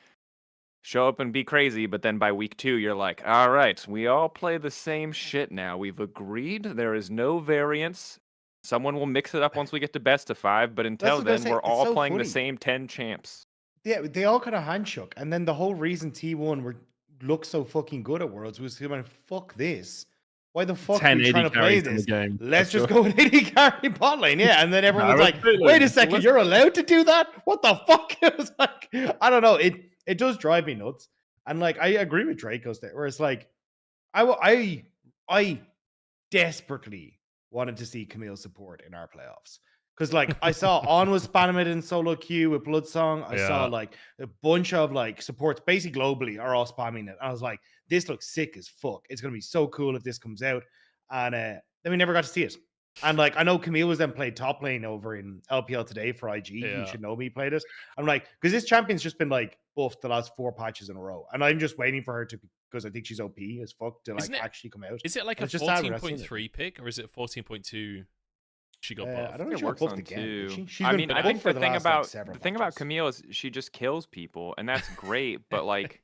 show up and be crazy, but then by week 2 you're like, all right, we all play the same shit now. We've agreed there is no variance. Someone will mix it up once we get to best of 5, but until then we're all playing the same 10 champs. Yeah, they all kind of handshook, and then the whole reason T1 looked so fucking good at Worlds was going, fuck this. Why the fuck are we trying to play this? Let's just go with 80 carry bot lane, yeah. And then everyone was like, wait a second, you're allowed to do that? What the fuck? It was like, I don't know. It does drive me nuts. And like, I agree with Draco's there, where it's like, I desperately wanted to see Camille support in our playoffs. Because like I saw On was spamming it in solo queue with Bloodsong. I saw like a bunch of like supports basically globally are all spamming it. I was like, this looks sick as fuck. It's gonna be so cool if this comes out. And then we never got to see it. And like I know Camille was then played top lane over in LPL today for IG. You should know me played it. I'm like, because this champion's just been like buffed the last 4 patches in a row. And I'm just waiting for her to, because I think she's OP as fuck to like actually come out. Is it like a 14.3 pick, or is it 14.2? She got buffed. I don't know. She works on too. I mean, I think the thing about Camille is she just kills people, and that's great. But like,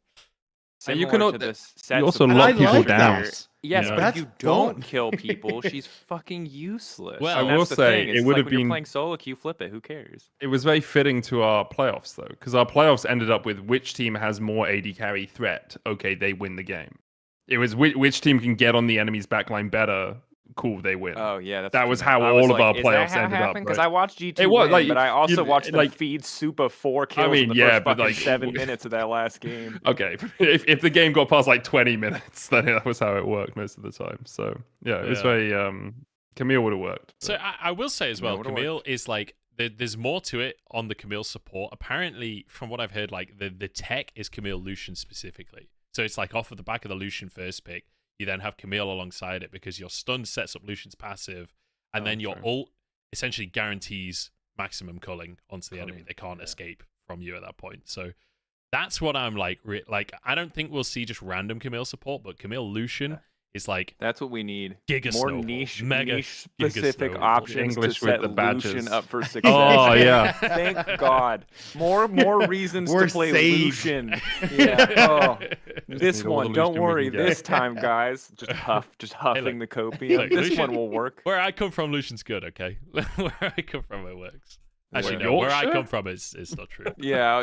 you also lock people down. Yes, but if you don't kill people, she's fucking useless. Well, I will say it would have been, when you're playing solo queue, flip it. Who cares? It was very fitting to our playoffs though, because our playoffs ended up with which team has more AD carry threat. Okay, they win the game. It was which team can get on the enemy's backline better. Cool, they win. Oh yeah, that's That what was you how meant. I was all of like, our is playoffs that how it ended up, happened? Because right? I watched G2 It was, win, like, but I also watched them like- feed Supa 4 kills in mean, the yeah, first but, fucking like, 7 minutes of that last game. Okay, if the game got past like 20 minutes, then that was how it worked most of the time. So yeah, it was Yeah. very Camille would have worked. So I will say as well, would've Camille is like there's more to it on the Camille support. Apparently, from what I've heard, like the tech is Camille Lucian specifically. So it's like off of the back of the Lucian first pick, you then have Camille alongside it because your stun sets up Lucian's passive, and then your ult essentially guarantees maximum culling onto the enemy. They can't escape from you at that point. So that's what I'm like. I don't think we'll see just random Camille support, but Camille Lucian is like That's what we need. Giga More Snowball. niche, Mega niche Giga specific Snowball. options English to with set the badges. Lucian up for success. Oh yeah, Thank God. More reasons We're to play saved. Lucian. Yeah. Oh, this need all the one. Don't Lucian we worry. can get. This time, guys. Just huffing the copium. look, This Lucian- one will work. Where I come from, Lucian's good, okay? Where I come from, it works. Actually, Where? no. Where I Yorkshire? come from, it's not true. Yeah.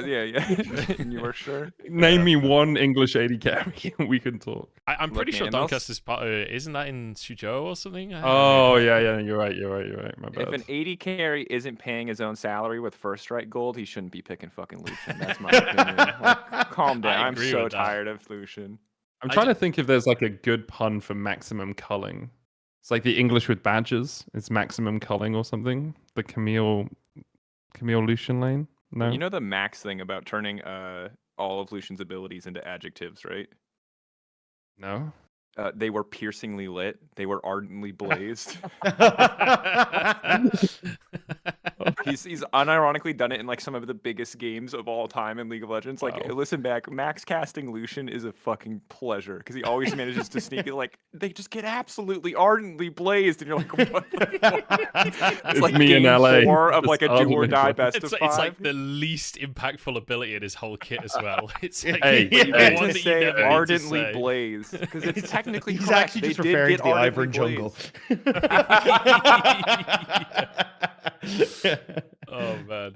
And you were sure? name me one English AD carry, and we can talk. I'm pretty Look, sure man, I'll Doncaster's part. Isn't that in Suzhou or something? Oh yeah, you're right. My bad. If an 80 carry isn't paying his own salary with first strike gold, he shouldn't be picking fucking Lucian. That's my opinion. Like, calm down. I I'm agree so with that. tired of Lucian. I'm I trying to think if there's like a good pun for maximum culling. It's like the English with badges. It's maximum culling or something. The Camille Lucian lane. No. You know the max thing about turning all of Lucian's abilities into adjectives, right? No. They were piercingly lit. They were ardently blazed. He's unironically done it in like some of the biggest games of all time in League of Legends. Like, Wow. listen back, max casting Lucian is a fucking pleasure because he always manages to sneak it. Like, they just get absolutely ardently blazed, and you're like, what the fuck? It's like me in game LA, 4 of just like a do or ardently die blazed. best It's of like, it's 5. like the least impactful ability in his whole kit as well. It's like Hey, the You hey. get one to that you say never need to ardently say. blazed because it's technically He's correct. actually They just did referring get to the ardently Ivern jungle. Oh man,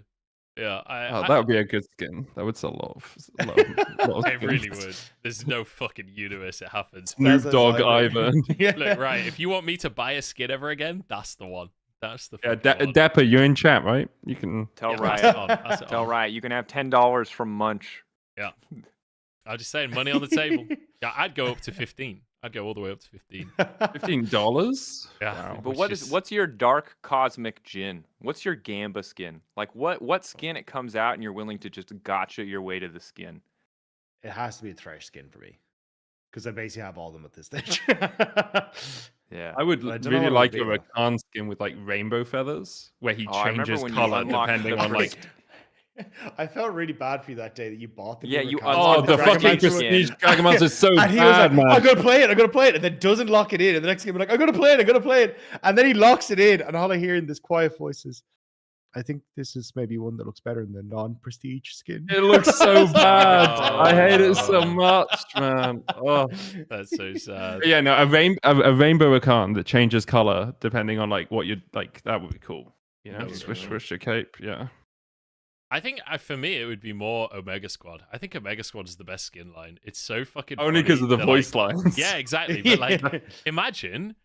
yeah. Oh, that would be a good skin. That would sell a lot of It really skins. would. There's no fucking universe it happens. Snoop That's Dogg Ivern. Ivan. Yeah. Look, right. If you want me to buy a skin ever again, that's the one. That's the Yeah, fucking one. Dapper, you're in chat, right? You can. Tell Yeah, Riot. pass it on, pass it Tell on. Riot. You can have $10 from Munch. I'm just saying, money on the table. Yeah, I'd go up to 15. I'd go all the way up to 15. $15. Yeah. Wow. But Which what's your dark cosmic Jin? What's your Gamba skin? Like what skin it comes out and you're willing to just gotcha your way to the skin? It has to be a Thresh skin for me. Because I basically have all of them at this stage. Yeah. I would But I don't know really what like a it'll be, though. Rakan skin with like rainbow feathers, where he Oh, I remember changes when you color unlocked depending the on like. I felt really bad for you that day that you bought the Yeah, new you Rakan Oh, unlocked the Dragon fucking Master prestige skin. Dragon Master is so and he was bad, like, man. I'm gonna play it, and then doesn't lock it in. And the next game, like, I'm gonna play it. And then he locks it in, and all I hear in this quiet voice is, I think this is maybe one that looks better than the non-prestige skin. It looks so bad. Oh. I hate it so much, man. Oh. That's so sad. But yeah, no, a rainbow Rakan that changes color depending on like what you like. That would be cool. You know, Yeah. swish your cape. Yeah. I think for me, it would be more Omega Squad. I think Omega Squad is the best skin line. It's so fucking Only funny because of the that, voice like, lines. Yeah, exactly. But like, imagine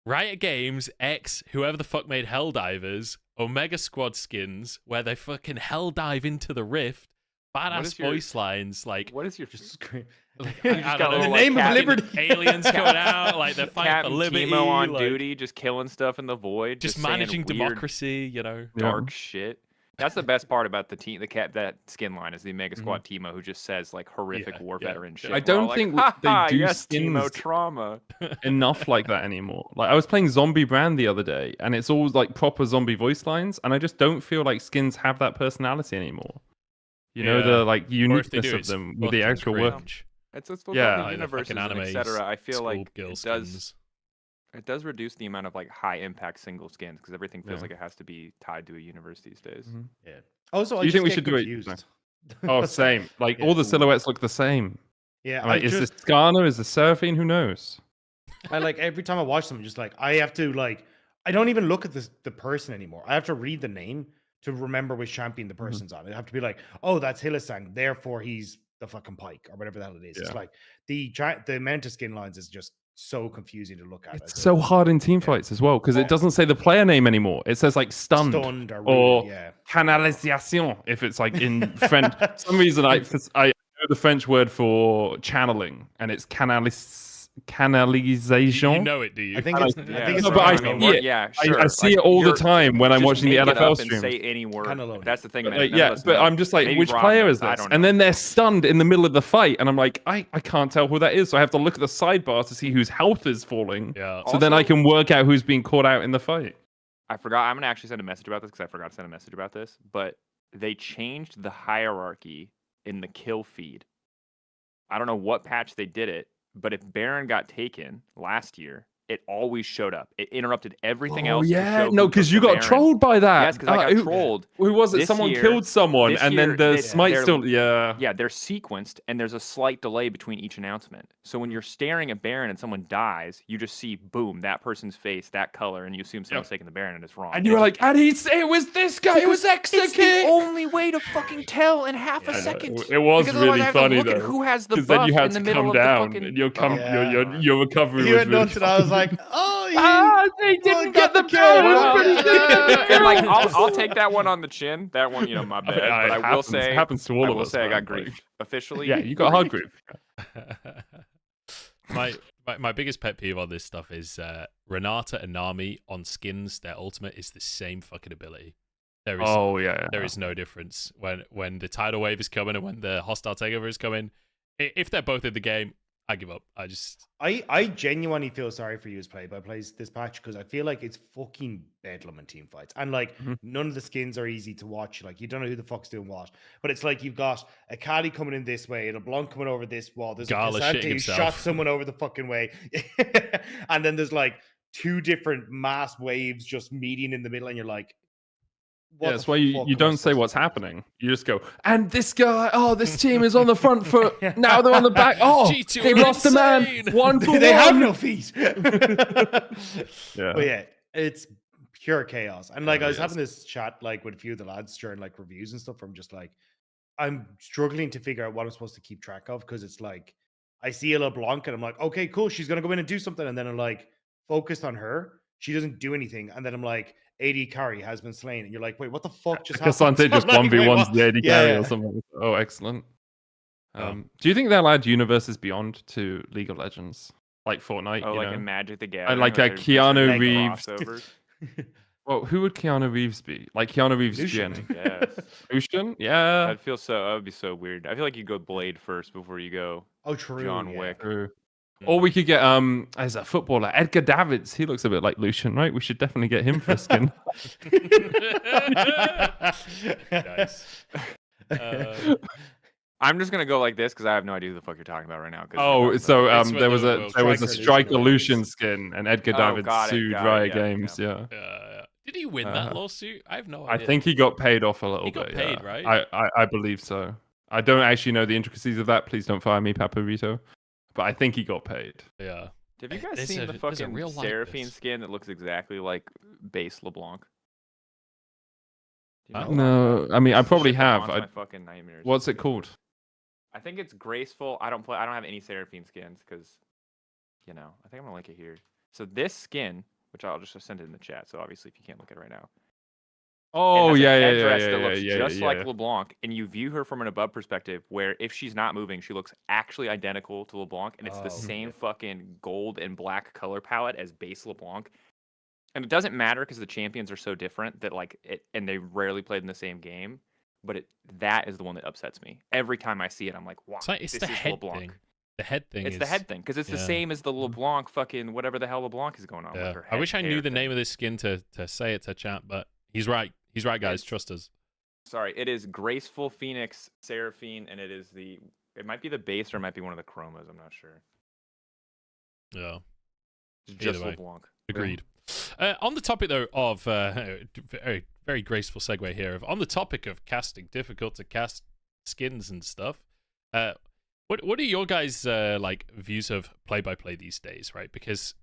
Riot Games X, whoever the fuck made Helldivers, Omega Squad skins where they fucking hell dive into the rift, badass is your- voice lines, like, What is your Scream. like You I just don't got a know, little, the name like, of Captain- liberty. aliens coming out, like they're fighting Captain for liberty, Timo on like, duty, just killing stuff in the void, just saying managing weird, democracy, you know. Yeah. dark shit. That's the best part about that skin line is the Mega Squad Timo who just says like horrific Yeah, war yeah. veteran shit. I We're all don't like, think "Ha they ha, do yes, Timo skins trauma. enough like that anymore. Like I was playing Zombie Brand the other day, and it's all like proper zombie voice lines, and I just don't feel like skins have that personality anymore. You know, Yeah. the like Or if they uniqueness do, of it's them with the fucking actual work. cringe. It's Yeah. yeah, Like the the universes fucking and anime etc. I feel like schoolgirl it does reduce the amount of like high impact single skins because everything feels Yeah. like it has to be tied to a universe these days. Mhm. Yeah. Also, I You think just we get should do it? confused. Oh, same. Like Yeah. all the silhouettes look the same. Yeah, I'm like, is just, this Skarner? Is this Seraphine? Who knows? I like every time I watch them, just like I have to like I don't even look at the person anymore. I have to read the name to remember which champion the person's on. I have to be like, oh, that's Hillisang, therefore he's the fucking pike or whatever the hell it is. Yeah. It's like the Mentor skin lines is just so confusing to look at. It's so hard in team fights as well because it doesn't say the player name anymore. It says like stunned or or yeah. canalisation if it's like in French. For some reason I know the French word for channeling and it's canalisation. You know it, do you? I think it's. I think it's. No, but I Cannelloni. see it. Yeah, sure. I see it all the time when I'm just watching the make it NFL up and streams. say any word. Cannelloni. That's the thing, man. Like, None of us but know. I'm just like, Maybe which Rob player knows. is I this? don't And know. then they're stunned in the middle of the fight, and I'm like, I can't tell who that is. So I have to look at the sidebar to see whose health is falling. Yeah. So then I can work out who's being caught out in the fight. I forgot. I'm gonna actually send a message about this because I forgot to send a message about this. But they changed the hierarchy in the kill feed. I don't know what patch they did it, but if Baron got taken last year, it always showed up. It interrupted everything else. Yeah, to show no, who because took you the got Baron. trolled by that. Yes, because I got trolled. Who was it? This Someone year- killed someone, this and year, then the they- smite they're- still. Yeah. Yeah, they're sequenced, and there's a slight delay between each announcement. So when you're staring at Baron and someone dies, you just see, boom, that person's face, that color, and you assume someone's taking the Baron, and it's wrong. And you were like, and it was this guy. It was It's the execute. only way to fucking tell in half a second. It was Because otherwise really I have to funny look at though. who has the Because buff then you had in the to middle come of down, the fucking. and Yeah. your recovery He was went really nuts, and I was like, "Oh, they didn't got get the the kill. kill. Well, and like I'll take that one on the chin. That one, my bad. Yeah, But it I will happens. say, It happens to all I of will us, say I man. got griefed officially. Yeah, you got hard grief. my biggest pet peeve on this stuff is Renata and Nami on skins. Their ultimate is the same fucking ability. There is there is no difference when the tidal wave is coming and when the hostile takeover is coming. If they're both in the game, I give up. I genuinely feel sorry for you as play-by-plays this patch because I feel like it's fucking bedlam in team fights. And like none of the skins are easy to watch. Like you don't know who the fuck's doing what. But it's like you've got a Caddy coming in this way and a Blanc coming over this wall. There's Gala a shitting Casante who himself. shot someone over the fucking way. And then there's like two different mass waves just meeting in the middle, and you're like, Yeah, what that's the why fuck you am I don't say supposed to what's do? happening. You just go, and this guy, this team is on the front foot. Now they're on the back. Oh, G2 they are lost a man. insane. 1 for 1. They have no feet. Yeah. But yeah, it's pure chaos. And like I was Yes. having this chat like with a few of the lads during like reviews and stuff. I'm just like, I'm struggling to figure out what I'm supposed to keep track of because it's like I see a LeBlanc and I'm like, okay, cool, she's gonna go in and do something, and then I'm like focused on her. She doesn't do anything, and then I'm like, AD carry has been slain, and you're like, wait, what the fuck just happened? Casante just I'm like, wait, 1v1s what? the AD Yeah, carry yeah. or something. Oh, excellent. Oh. Do you think they'll add universes beyond to League of Legends? Like Fortnite, Oh, you like know? in Magic the Gathering. like where a they're Keanu doing Reeves. crossovers. Well, who would Keanu Reeves be? Like Keanu Reeves' Lucian. Jin? Yes. Lucian? Yeah. That would be so weird. I feel like you go Blade first before you go Oh, true. John yeah. Wick. True. Or we could get as a footballer, Edgar Davids. He looks a bit like Lucian, right? We should definitely get him for a skin. Nice. I'm just gonna go like this because I have no idea who the fuck you're talking about right now. 'cause Oh, so It's there was with a the Striker Striker Lucian Lucian skin, and Edgar Oh, Davids got it, sued got it, Riot yeah, Games. Yeah. Did he win that lawsuit? I have no I idea. think he got paid off a little He bit. got paid, yeah. right? I believe so. I don't actually know the intricacies of that. Please don't fire me, Paparito. But I think he got paid. Yeah. Have you guys There's seen a- the there's a fucking real likeness. Seraphine skin that looks exactly like base LeBlanc? Do you Oh. know? No, I mean I It's the probably shit that have. haunts my fucking nightmares. What's it called? I think it's graceful. I don't have any Seraphine skins because, I think I'm gonna link it here. So this skin, which I'll just send it in the chat. So obviously, if you can't look at it right now, Oh it has a yeah, yeah, headdress yeah, that yeah, looks yeah, just yeah, like yeah. LeBlanc, and you view her from an above perspective, where if she's not moving, she looks actually identical to LeBlanc, and it's the Oh, same okay. fucking gold and black color palette as base LeBlanc. And it doesn't matter because the champions are so different that and they rarely played in the same game. But that is the one that upsets me every time I see it. I'm like, wow, It's this the is head LeBlanc. thing. The head thing. It's the head thing because it's the same as the LeBlanc fucking whatever the hell LeBlanc is going on with Yeah. her I wish I hair knew the thing. name of this skin to say it to chat, but he's right. He's right, guys. Trust us. Sorry, it is Graceful Phoenix Seraphine, and it might be the base or it might be one of the chromas. I'm not sure. Yeah. It's just way. LeBlanc. Agreed. On the topic, though, of very, very graceful segue here. On the topic of casting, difficult to cast skins and stuff. What are your guys' views of play-by-play these days, right? Because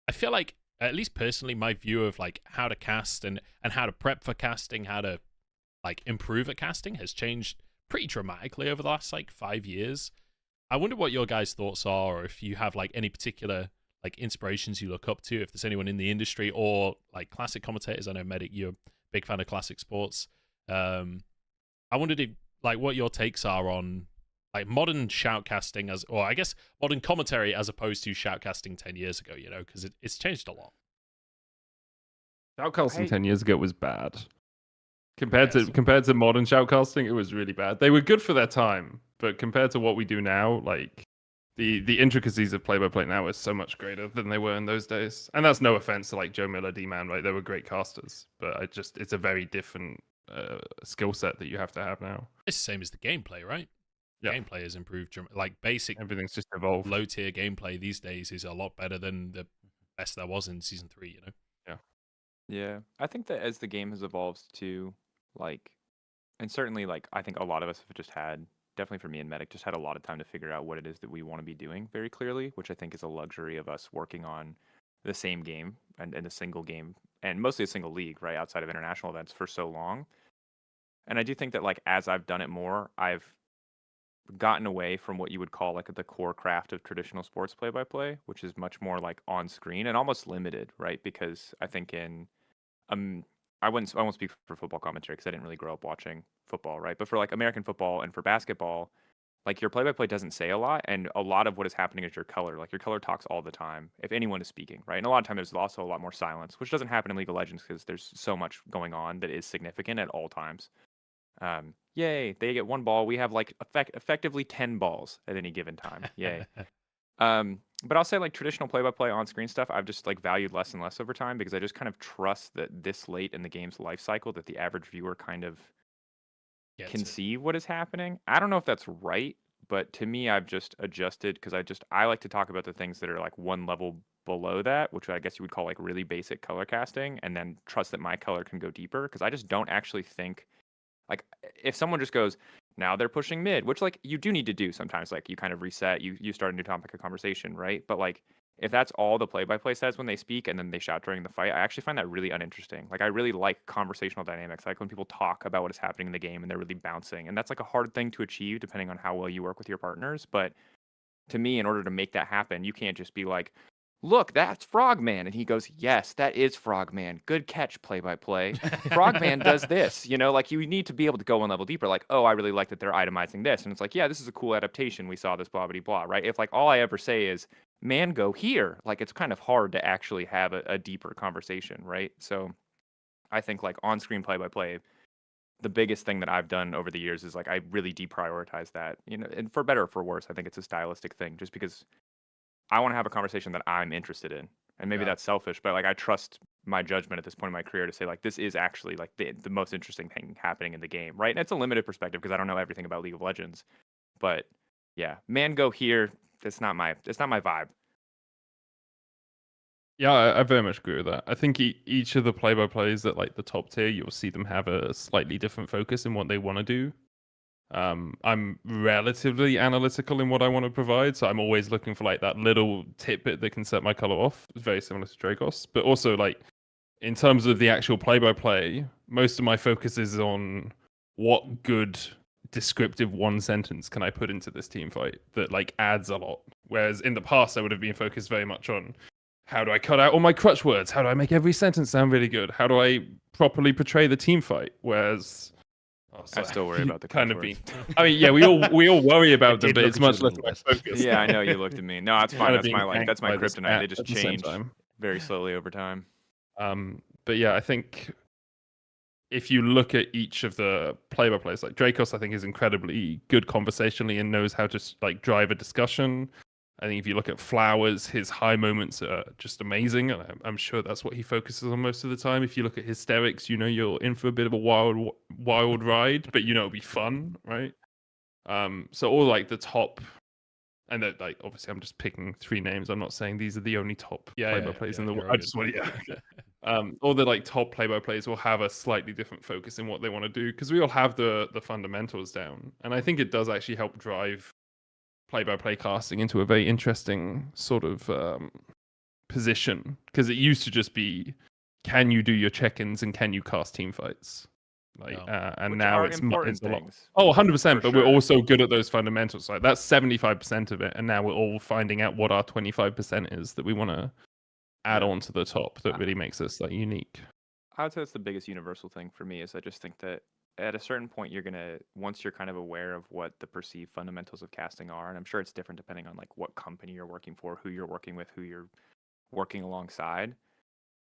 I feel like, at least personally, my view of like how to cast and how to prep for casting, how to like improve at casting has changed pretty dramatically over the last like 5 years. I wonder what your guys' thoughts are, or if you have like any particular like inspirations you look up to, if there's anyone in the industry or like classic commentators. I know Medic, you're a big fan of classic sports. I wondered if like what your takes are on like modern shoutcasting or I guess modern commentary as opposed to shoutcasting 10 years ago, you know, because it's changed a lot. Shoutcasting 10 years ago was bad. Compared to modern shoutcasting, it was really bad. They were good for their time, but compared to what we do now, like the intricacies of play-by-play now is so much greater than they were in those days. And that's no offense to like Joe Miller, D-Man, right? They were great casters, but it's a very different skill set that you have to have now. It's the same as the gameplay, right? Yeah. Gameplay has improved. Like basic, everything's just evolved. Low-tier gameplay these days is a lot better than the best there was in Season 3, you know? Yeah, I think that as the game has evolved too, like, and certainly like I think a lot of us have just had, definitely for me and Medic, just had a lot of time to figure out what it is that we want to be doing very clearly, which I think is a luxury of us working on the same game and a single game and mostly a single league, right, outside of international events for so long. And I do think that like as I've done it more, I've gotten away from what you would call like the core craft of traditional sports play-by-play, which is much more like on screen and almost limited, right? Because I think in I won't speak for football commentary because I didn't really grow up watching football, right? But for like American football and for basketball, like your play-by-play doesn't say a lot, and a lot of what is happening is your color. Like your color talks all the time if anyone is speaking, right? And a lot of times there's also a lot more silence, which doesn't happen in League of Legends because there's so much going on that is significant at all times. Yay, they get one ball. We have like effectively 10 balls at any given time. Yay. But I'll say like traditional play-by-play on-screen stuff, I've just like valued less and less over time because I just kind of trust that this late in the game's life cycle that the average viewer kind of can see what is happening. I don't know if that's right, but to me, I've just adjusted because I like to talk about the things that are like one level below that, which I guess you would call like really basic color casting, and then trust that my color can go deeper because I just don't actually think like if someone just goes, now they're pushing mid, which like you do need to do sometimes, like you kind of reset, you start a new topic of conversation, right? But like if that's all the play-by-play says when they speak and then they shout during the fight, I actually find that really uninteresting. Like I really like conversational dynamics. I like when people talk about what is happening in the game and they're really bouncing. And that's like a hard thing to achieve depending on how well you work with your partners. But to me, in order to make that happen, you can't just be like, look, that's Frogman. And he goes, yes, that is Frogman. Good catch, play-by-play. Frogman does this. You know, like you need to be able to go one level deeper. Like, oh, I really like that they're itemizing this. And it's like, yeah, this is a cool adaptation. We saw this blah, blah, blah, right? If like all I ever say is, man, go here, like it's kind of hard to actually have a deeper conversation, right? So I think like on-screen play-by-play, the biggest thing that I've done over the years is like I really deprioritize that, you know, and for better or for worse, I think it's a stylistic thing just because I want to have a conversation that I'm interested in. And maybe that's selfish, but like I trust my judgment at this point in my career to say like this is actually like the most interesting thing happening in the game, right? And it's a limited perspective because I don't know everything about League of Legends. But yeah, man, go here. It's not my vibe. Yeah, I very much agree with that. I think each of the play-by-plays at like the top tier, you'll see them have a slightly different focus in what they want to do. I'm relatively analytical in what I want to provide, so I'm always looking for like that little tidbit that can set my color off. It's very similar to Dracos, but also like in terms of the actual play-by-play, most of my focus is on what good descriptive one sentence can I put into this team fight that like adds a lot. Whereas in the past, I would have been focused very much on how do I cut out all my crutch words? How do I make every sentence sound really good? How do I properly portray the team fight? Whereas I still worry about the kind of words. I mean, yeah, we all worry about them, but it's much less my focus. Yeah, I know you looked at me. No, it's fine. That's my this kryptonite. They just at the same change time. very slowly over time. But yeah, I think if you look at each of the play-by-plays, like Dracos, I think is incredibly good conversationally and knows how to like drive a discussion. I think if you look at Flowers, his high moments are just amazing, and I'm sure that's what he focuses on most of the time. If you look at Hysterics, you know you're in for a bit of a wild ride, but you know it'll be fun, right? So all like the top, and that like obviously I'm just picking 3 names. I'm not saying these are the only top play-by-plays in the world. I just want to all the like top play-by-plays will have a slightly different focus in what they want to do because we all have the fundamentals down, and I think it does actually help drive play-by-play casting into a very interesting sort of position because it used to just be, can you do your check-ins and can you cast team fights? Like, Yeah. and Which now are it's important a lot. things. Oh, 100%. But we're sure. also good at those fundamentals. Like that's 75% of it, and now we're all finding out what our 25% is that we want to add Yeah. on to the top. That really makes us like unique. I would say that's the biggest universal thing for me is I just think that at a certain point you're gonna once you're kind of aware of what the perceived fundamentals of casting are, and I'm sure it's different depending on like what company you're working for, who you're working with, who you're working alongside.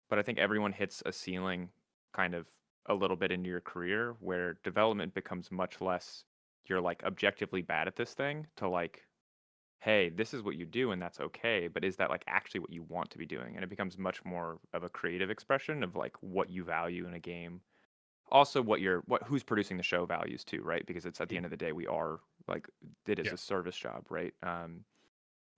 But I think everyone hits a ceiling kind of a little bit into your career where development becomes much less you're like objectively bad at this thing to like, hey, this is what you do and that's okay, but is that like actually what you want to be doing? And it becomes much more of a creative expression of like what you value in a game. Also what who's producing the show values too, right? Because it's at the end of the day we are like it is Yeah. a service job, right?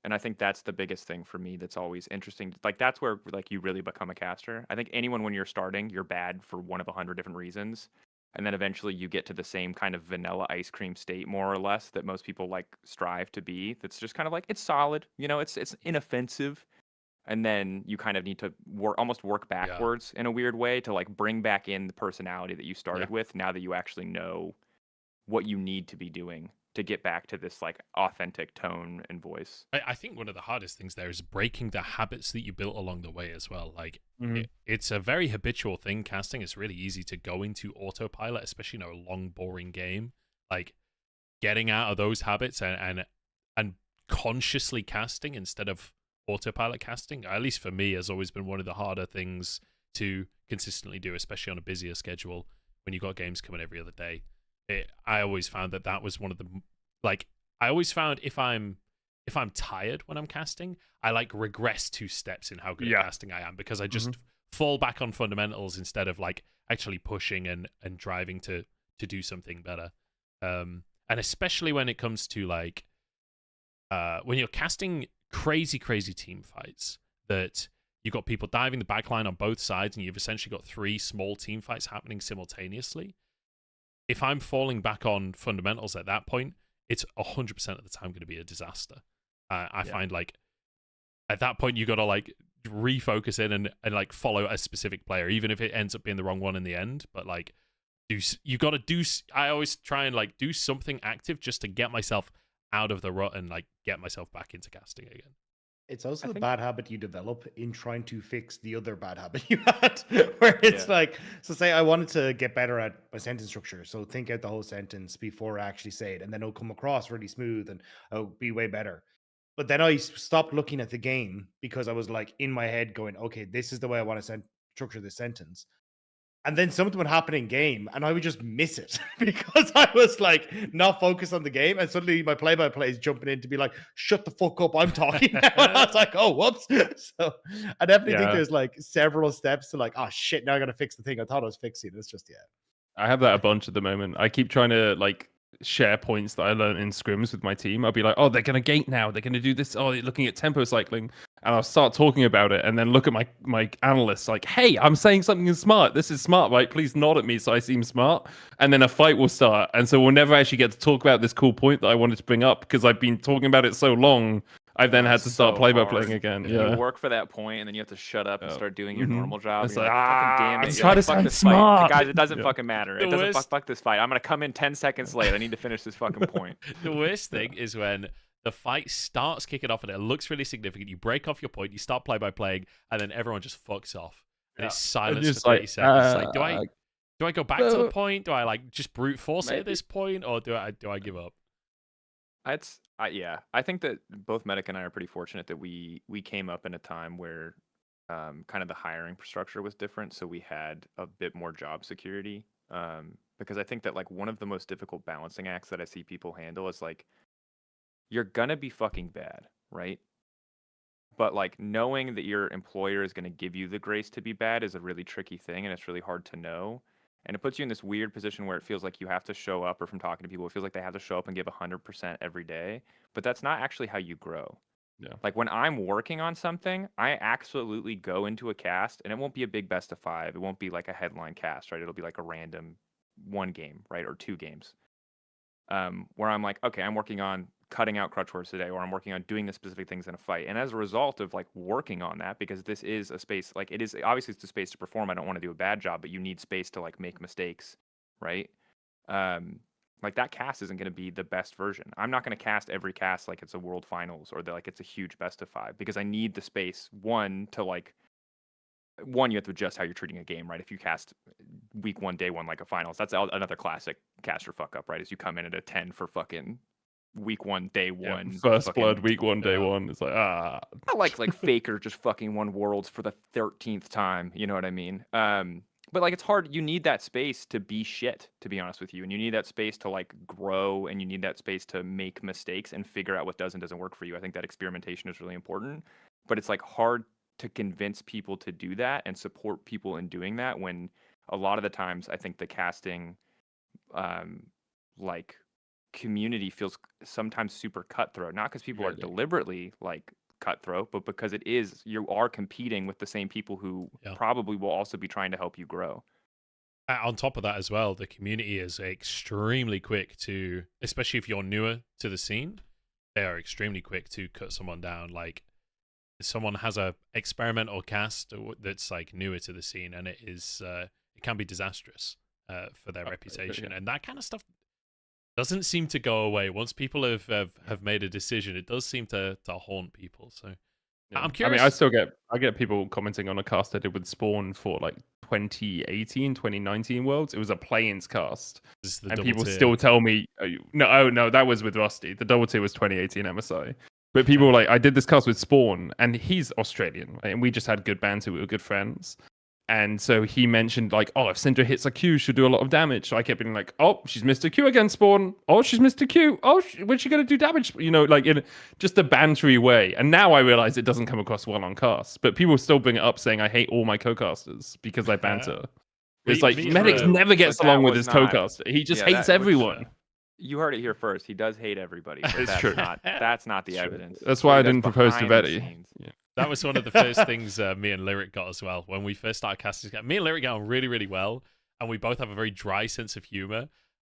And I think that's the biggest thing for me that's always interesting. Like that's where like you really become a caster. I think anyone when you're starting, you're bad for one of 100 different reasons. And then eventually you get to the same kind of vanilla ice cream state more or less that most people like strive to be. That's just kind of like it's solid, you know, it's inoffensive. And then you kind of need to almost work backwards in a weird way to like bring back in the personality that you started with now that you actually know what you need to be doing to get back to this like authentic tone and voice. I think one of the hardest things there is breaking the habits that you built along the way as well. Like Mhm. it's a very habitual thing. Casting, it's really easy to go into autopilot, especially in a long, boring game. Like getting out of those habits and consciously casting instead of autopilot casting, at least for me, has always been one of the harder things to consistently do, especially on a busier schedule when you've got games coming every other day. I always found that was one of the like I always found if I'm tired when I'm casting, I like regress 2 steps in how good at casting I am because I just fall back on fundamentals instead of like actually pushing and driving to do something better. And especially when it comes to like when you're casting crazy team fights that you've got people diving the backline on both sides and you've essentially got 3 small team fights happening simultaneously. If I'm falling back on fundamentals at that point, it's 100% of the time going to be a disaster. I find like at that point you got to like refocus in and like follow a specific player, even if it ends up being the wrong one in the end. But like, you got to do. I always try and like do something active just to get myself out of the rut and like get myself back into casting again. It's also the think- bad habit you develop in trying to fix the other bad habit you had, where it's like, so say I wanted to get better at my sentence structure, so think out the whole sentence before I actually say it, and then it'll come across really smooth and it'll be way better. But then I stopped looking at the game because I was like in my head going, okay, this is the way I want to structure this sentence. And then something would happen in game and I would just miss it because I was like not focused on the game. And suddenly my play-by-play is jumping in to be like, shut the fuck up, I'm talking now. I was like, oh, whoops. So I definitely think there's like several steps to like, oh shit, now I got to fix the thing I thought I was fixing. It's just, I have that a bunch at the moment. I keep trying to like share points that I learned in scrims with my team. I'll be like, oh, they're going to gate now. They're going to do this. Oh, they're looking at tempo cycling. And I'll start talking about it and then look at my analysts like, hey, I'm saying something smart. This is smart, right? Please nod at me so I seem smart. And then a fight will start. And so we'll never actually get to talk about this cool point that I wanted to bring up because I've been talking about it so long. I've then had to start play-by-playing again. You work for that point, and then you have to shut up and start doing your normal job. It's You're like, fucking damn it. I'm You're trying like, to fuck sound this smart. Fight. Guys, it doesn't fucking matter. It The doesn't worst- fuck this fight. I'm going to come in 10 seconds late. I need to finish this fucking point. The worst thing is when the fight starts kicking off and it looks really significant. You break off your point, you start play-by-playing, and then everyone just fucks off. And it's silence for 30 seconds. It's like, do I go back to the point? Do I like just brute force it at this point, or do I give up? I think that both Medic and I are pretty fortunate that we came up in a time where kind of the hiring structure was different, so we had a bit more job security. Because I think that like one of the most difficult balancing acts that I see people handle is like you're gonna be fucking bad, right? But like knowing that your employer is gonna give you the grace to be bad is a really tricky thing, and it's really hard to know. And it puts you in this weird position where it feels like you have to show up, or from talking to people, it feels like they have to show up and give 100% every day. But that's not actually how you grow. Yeah. Like when I'm working on something, I absolutely go into a cast, and it won't be a big best of 5. It won't be like a headline cast, right? It'll be like a random 1 game, right? Or 2 games. Where I'm like, okay, I'm working on cutting out crutch words today, or I'm working on doing the specific things in a fight. And as a result of like working on that, because this is a space, like it is obviously it's a space to perform. I don't want to do a bad job, but you need space to like make mistakes, right? Like that cast isn't going to be the best version. I'm not going to cast every cast like it's a world finals or that like it's a huge best of 5 because I need the space to like you have to adjust how you're treating a game, right? If you cast week 1 day 1 like a finals, that's another classic caster fuck up, right? Is you come in at a 10 for fucking week 1 day 1 first blood fucking week 1 day 1. It's like not like Faker just fucking won worlds for the 13th time, you know what I mean? But like it's hard. You need that space to be shit, to be honest with you, and you need that space to like grow, and you need that space to make mistakes and figure out what does and doesn't work for you. I think that experimentation is really important, but it's like hard to convince people to do that and support people in doing that when a lot of the times I think the casting like community feels sometimes super cutthroat, not because people are deliberately like cutthroat, but because you are competing with the same people who probably will also be trying to help you grow. On top of that as well, the community is extremely quick to, especially if you're newer to the scene, they are extremely quick to cut someone down. Like if someone has a experimental cast that's like newer to the scene, and it can be disastrous for their reputation, and that kind of stuff doesn't seem to go away once people have made a decision. It does seem to haunt people. So I'm curious. I mean, I get people commenting on a cast I did with Spawn for like 2018, 2019 Worlds. It was a play-ins cast, and people still tell me, no, that was with Rusty. The double tier was 2018 MSI. But people were like, I did this cast with Spawn, and he's Australian, right? And we just had good banter. We were good friends. And so he mentioned like, oh, if Syndra hits a Q, she'll do a lot of damage. So I kept being like, oh, she's missed a Q again, Spawn. Oh, she's missed a Q. Oh, when's she going to do damage? You know, like in just a bantery way. And now I realize it doesn't come across well on cast. But people still bring it up saying I hate all my co-casters because I banter. It's like Medix never gets along with his co-caster. He just hates everyone. You heard it here first. He does hate everybody. But it's true. That's not the evidence. That's why I didn't propose to Betty. Yeah. That was one of the first things me and Lyric got as well. When we first started casting, me and Lyric got on really, really well, and we both have a very dry sense of humor.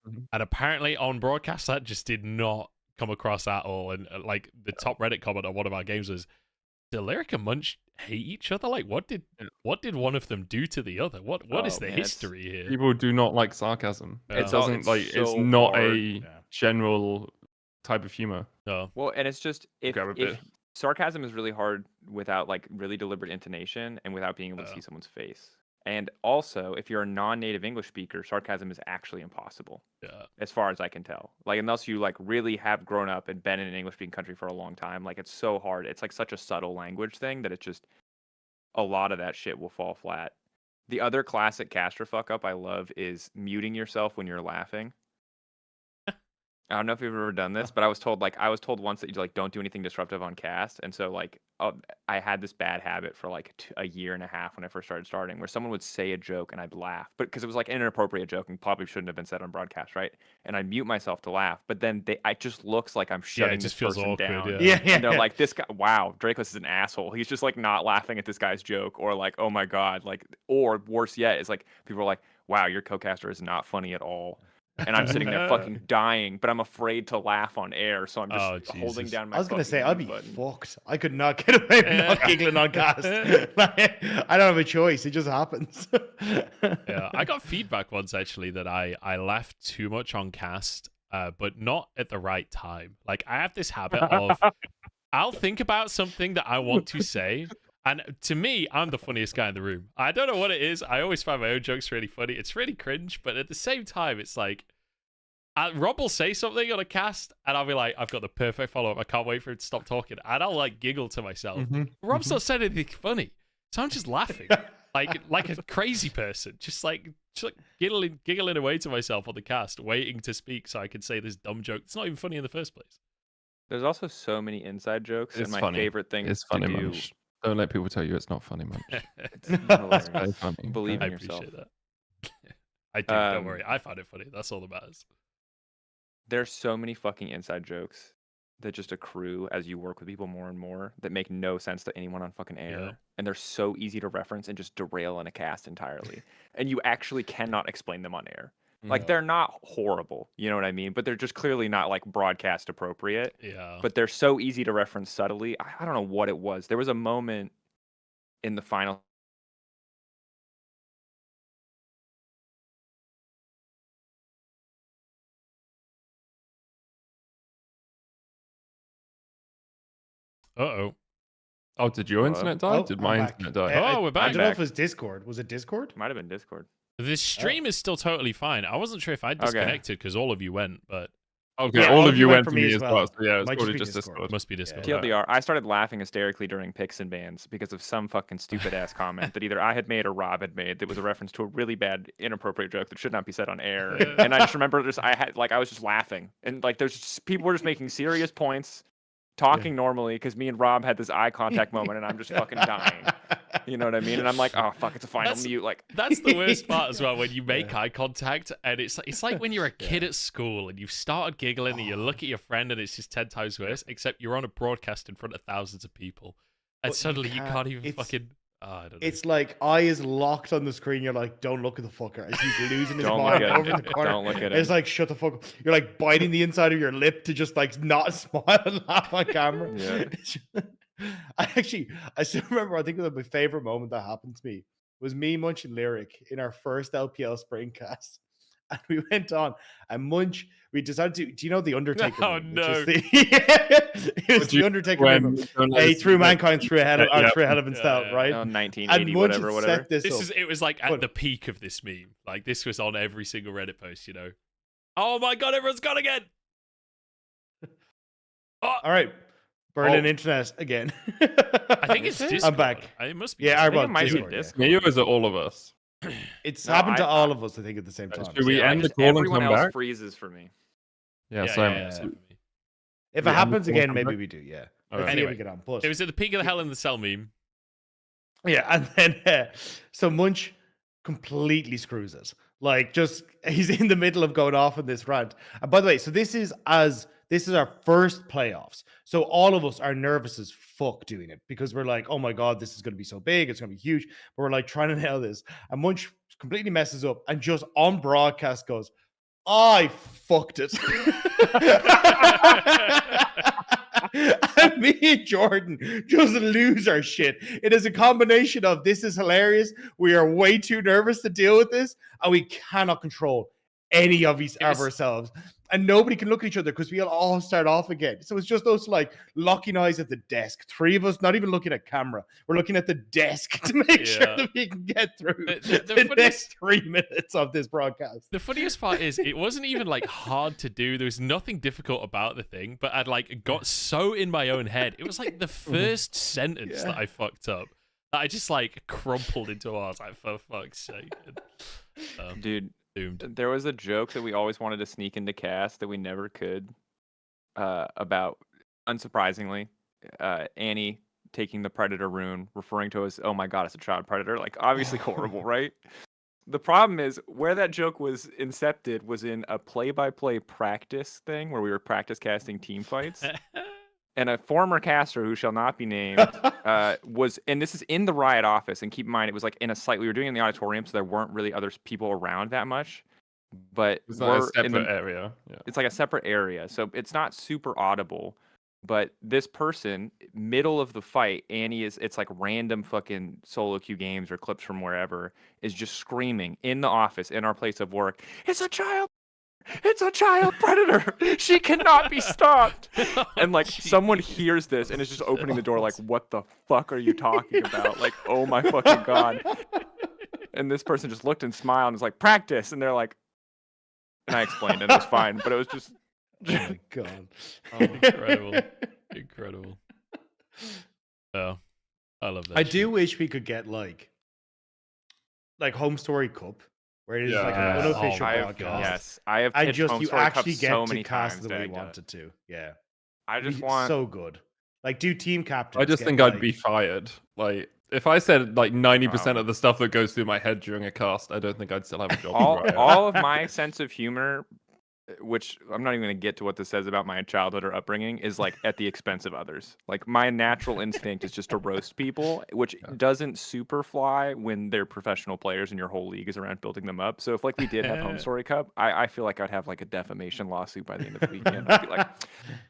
Mm-hmm. And apparently on broadcast, that just did not come across at all. And like the top Reddit comment on one of our games was, "Do Lyric and Munch hate each other? Like, what did one of them do to the other? What is the history here?" People do not like sarcasm. It doesn't it's not a general type of humor. No. Well, and it's just if sarcasm is really hard without like really deliberate intonation and without being able to see someone's face. And also, if you're a non-native English speaker, sarcasm is actually impossible. Yeah. As far as I can tell. Like unless you like really have grown up and been in an English speaking country for a long time, like it's so hard. It's like such a subtle language thing that it's just a lot of that shit will fall flat. The other classic caster fuck up I love is muting yourself when you're laughing. I don't know if you've ever done this, but I was told once that you like don't do anything disruptive on cast, and so like I had this bad habit for like a year and a half when I first starting, where someone would say a joke and I'd laugh, but because it was like an inappropriate joke and probably shouldn't have been said on broadcast, right? And I'd mute myself to laugh, but then it just looks like I'm shutting this person awkward, down. Yeah. And they're like, this guy, wow, Dracos is an asshole. He's just like not laughing at this guy's joke, or like, oh my god, like, or worse yet, is like people are like, wow, your co-caster is not funny at all. And I'm sitting there fucking dying, but I'm afraid to laugh on air, so I'm just holding down my. I was gonna say I'd be fucked. I could not get away from not giggling on cast. Like, I don't have a choice; it just happens. Yeah, I got feedback once actually that I laughed too much on cast, but not at the right time. Like I have this habit of I'll think about something that I want to say. And to me, I'm the funniest guy in the room. I don't know what it is. I always find my own jokes really funny. It's really cringe, but at the same time, it's like, Rob will say something on a cast, and I'll be like, I've got the perfect follow-up. I can't wait for him to stop talking. And I'll like giggle to myself. Rob's not saying anything funny, so I'm just laughing. like a crazy person. Just like giggling away to myself on the cast, waiting to speak so I can say this dumb joke. It's not even funny in the first place. There's also so many inside jokes, and my favorite thing to do... Munch. Don't let people tell you it's not funny, Munch. It's very funny. Believe in yourself. I appreciate that. I do, don't worry. I find it funny. That's all that matters. There's so many fucking inside jokes that just accrue as you work with people more and more that make no sense to anyone on fucking air. Yeah. And they're so easy to reference and just derail in a cast entirely. And you actually cannot explain them on air. Like, they're not horrible, you know what I mean? But they're just clearly not, like, broadcast appropriate. Yeah. But they're so easy to reference subtly. I don't know what it was. There was a moment in the final Uh-oh. Oh, did your Hello? internet die? Did my I'm back. internet die? Oh, we're I back. don't know if it was Discord. Was it Discord? Might have been Discord. The stream is still totally fine. I wasn't sure if I disconnected because all of you went, but Okay, Yeah, all of you went for to me me as as well. well. So yeah, it's Might probably just just be Discord. Discord. must be Discord. TLDR, I started laughing hysterically during picks and bans because of some fucking stupid ass comment that either I had made or Rob had made that was a reference to a really bad, inappropriate joke that should not be said on air. And I just remember I was just laughing. And like people were just making serious points, talking normally, because me and Rob had this eye contact moment and I'm just fucking dying. You know what I mean? And I'm like, oh fuck, it's a final mute. Like That's the worst part as well, when you make eye contact and it's like when you're a kid at school and you've started giggling and you look at your friend and it's just 10 times worse, except you're on a broadcast in front of thousands of people and But suddenly you can't even it's- fucking I don't know. It's like eye is locked on the screen. You're like, don't look at the fucker. As he's losing his Don't look mind at over him. in the corner. Don't look at It's him. like, shut the fuck up. You're like biting the inside of your lip to just like not smile and laugh on camera. Yeah. I still remember, I think it was my favorite moment that happened to me was me, Munch, and Lyric in our first LPL Springcast. And we went on, and Munch, we decided to, do you know the Undertaker? Oh, meme, no. Which is it was the Undertaker meme. He threw mankind through a hell of a style, Yeah. right? Oh, And 1980, Munch whatever, had whatever. set this up. It was like at But- the peak of this meme. Like this was on every single Reddit post, you know. Oh my god, everyone's gone again. Oh, All right. Berlin internet again. I think it's Discord. I'm back. It must be. Yeah, I Discord. think it might be Discord, yeah. Discord. Me or is it all of us? It's No, happened to I- all of us, I think, at the same time. Should we So, end the Just call and everyone come else back? freezes for me. Yeah, Yeah, same. yeah, same. if we it end the happens call again, and come maybe back? we do, yeah. All Let's right. see how Anyway, we get on. But It was at the peak of the Hell in the Cell meme. yeah, and then so Munch completely screws it. Like, just he's in the middle of going off on this rant. And by the way, so this is our first playoffs. So all of us are nervous as fuck doing it because we're like, oh my god, this is going to be so big, it's going to be huge. But we're like trying to nail this, and Munch completely messes up and just on broadcast goes, I fucked it. And me and Jordan just lose our shit. It is a combination of this is hilarious. We are way too nervous to deal with this, and we cannot control any of ourselves. And nobody can look at each other because we'll all start off again. So it's just us like locking eyes at the desk. Three of us, not even looking at camera. We're looking at the desk to make sure Yeah. that we can get through The the funniest- next 3 minutes of this broadcast. The funniest part is it wasn't even like hard to do. There was nothing difficult about the thing, but I'd like got so in my own head. It was like the first sentence that I fucked up that I just like crumpled into. I was like, for fuck's sake. Dude, Doomed. there was a joke that we always wanted to sneak into cast that we never could about, unsurprisingly, Annie taking the predator rune, referring to as, oh my god, it's a child predator. Like, obviously horrible, right? The problem is where that joke was incepted was in a play-by-play practice thing where we were practice casting team fights. And a former caster who shall not be named was, and this is in the Riot office, and keep in mind it was like in a site we were doing it in the auditorium, so there weren't really other people around that much. But It's not a we're in separate the, area. Yeah. it's like a separate area, so it's not super audible. But this person, middle of the fight, it's like random fucking solo queue games or clips from wherever, is just screaming in the office, in our place of work, it's a child predator. She cannot be stopped. And like someone hears this and is just opening the door like, what the fuck are you talking about? Like, oh my fucking god. And this person just looked and smiled and was like, practice. And they're like, and I explained it. It was fine, but it was just Oh my god. Incredible. Incredible. Oh, I love that. I shit. do wish we could get like Home Story Cup, where it is like an Yes. unofficial Oh, I have, broadcast. yes, I have And pitched just Home you Story Cup actually get so to many cast times. the way you Dagda. wanted to. Yeah. I just Be want so good. Like do team captains. I just get, think I'd like- be fired. Like, if I said like 90% Oh. of the stuff that goes through my head during a cast, I don't think I'd still have a job. all, right now. all of my sense of humor, which I'm not even going to get to what this says about my childhood or upbringing, is like at the expense of others. Like my natural instinct is just to roast people, which doesn't super fly when they're professional players and your whole league is around building them up. So if like we did have Home Story Cup, I feel like I'd have like a defamation lawsuit by the end of the weekend. I'd be like,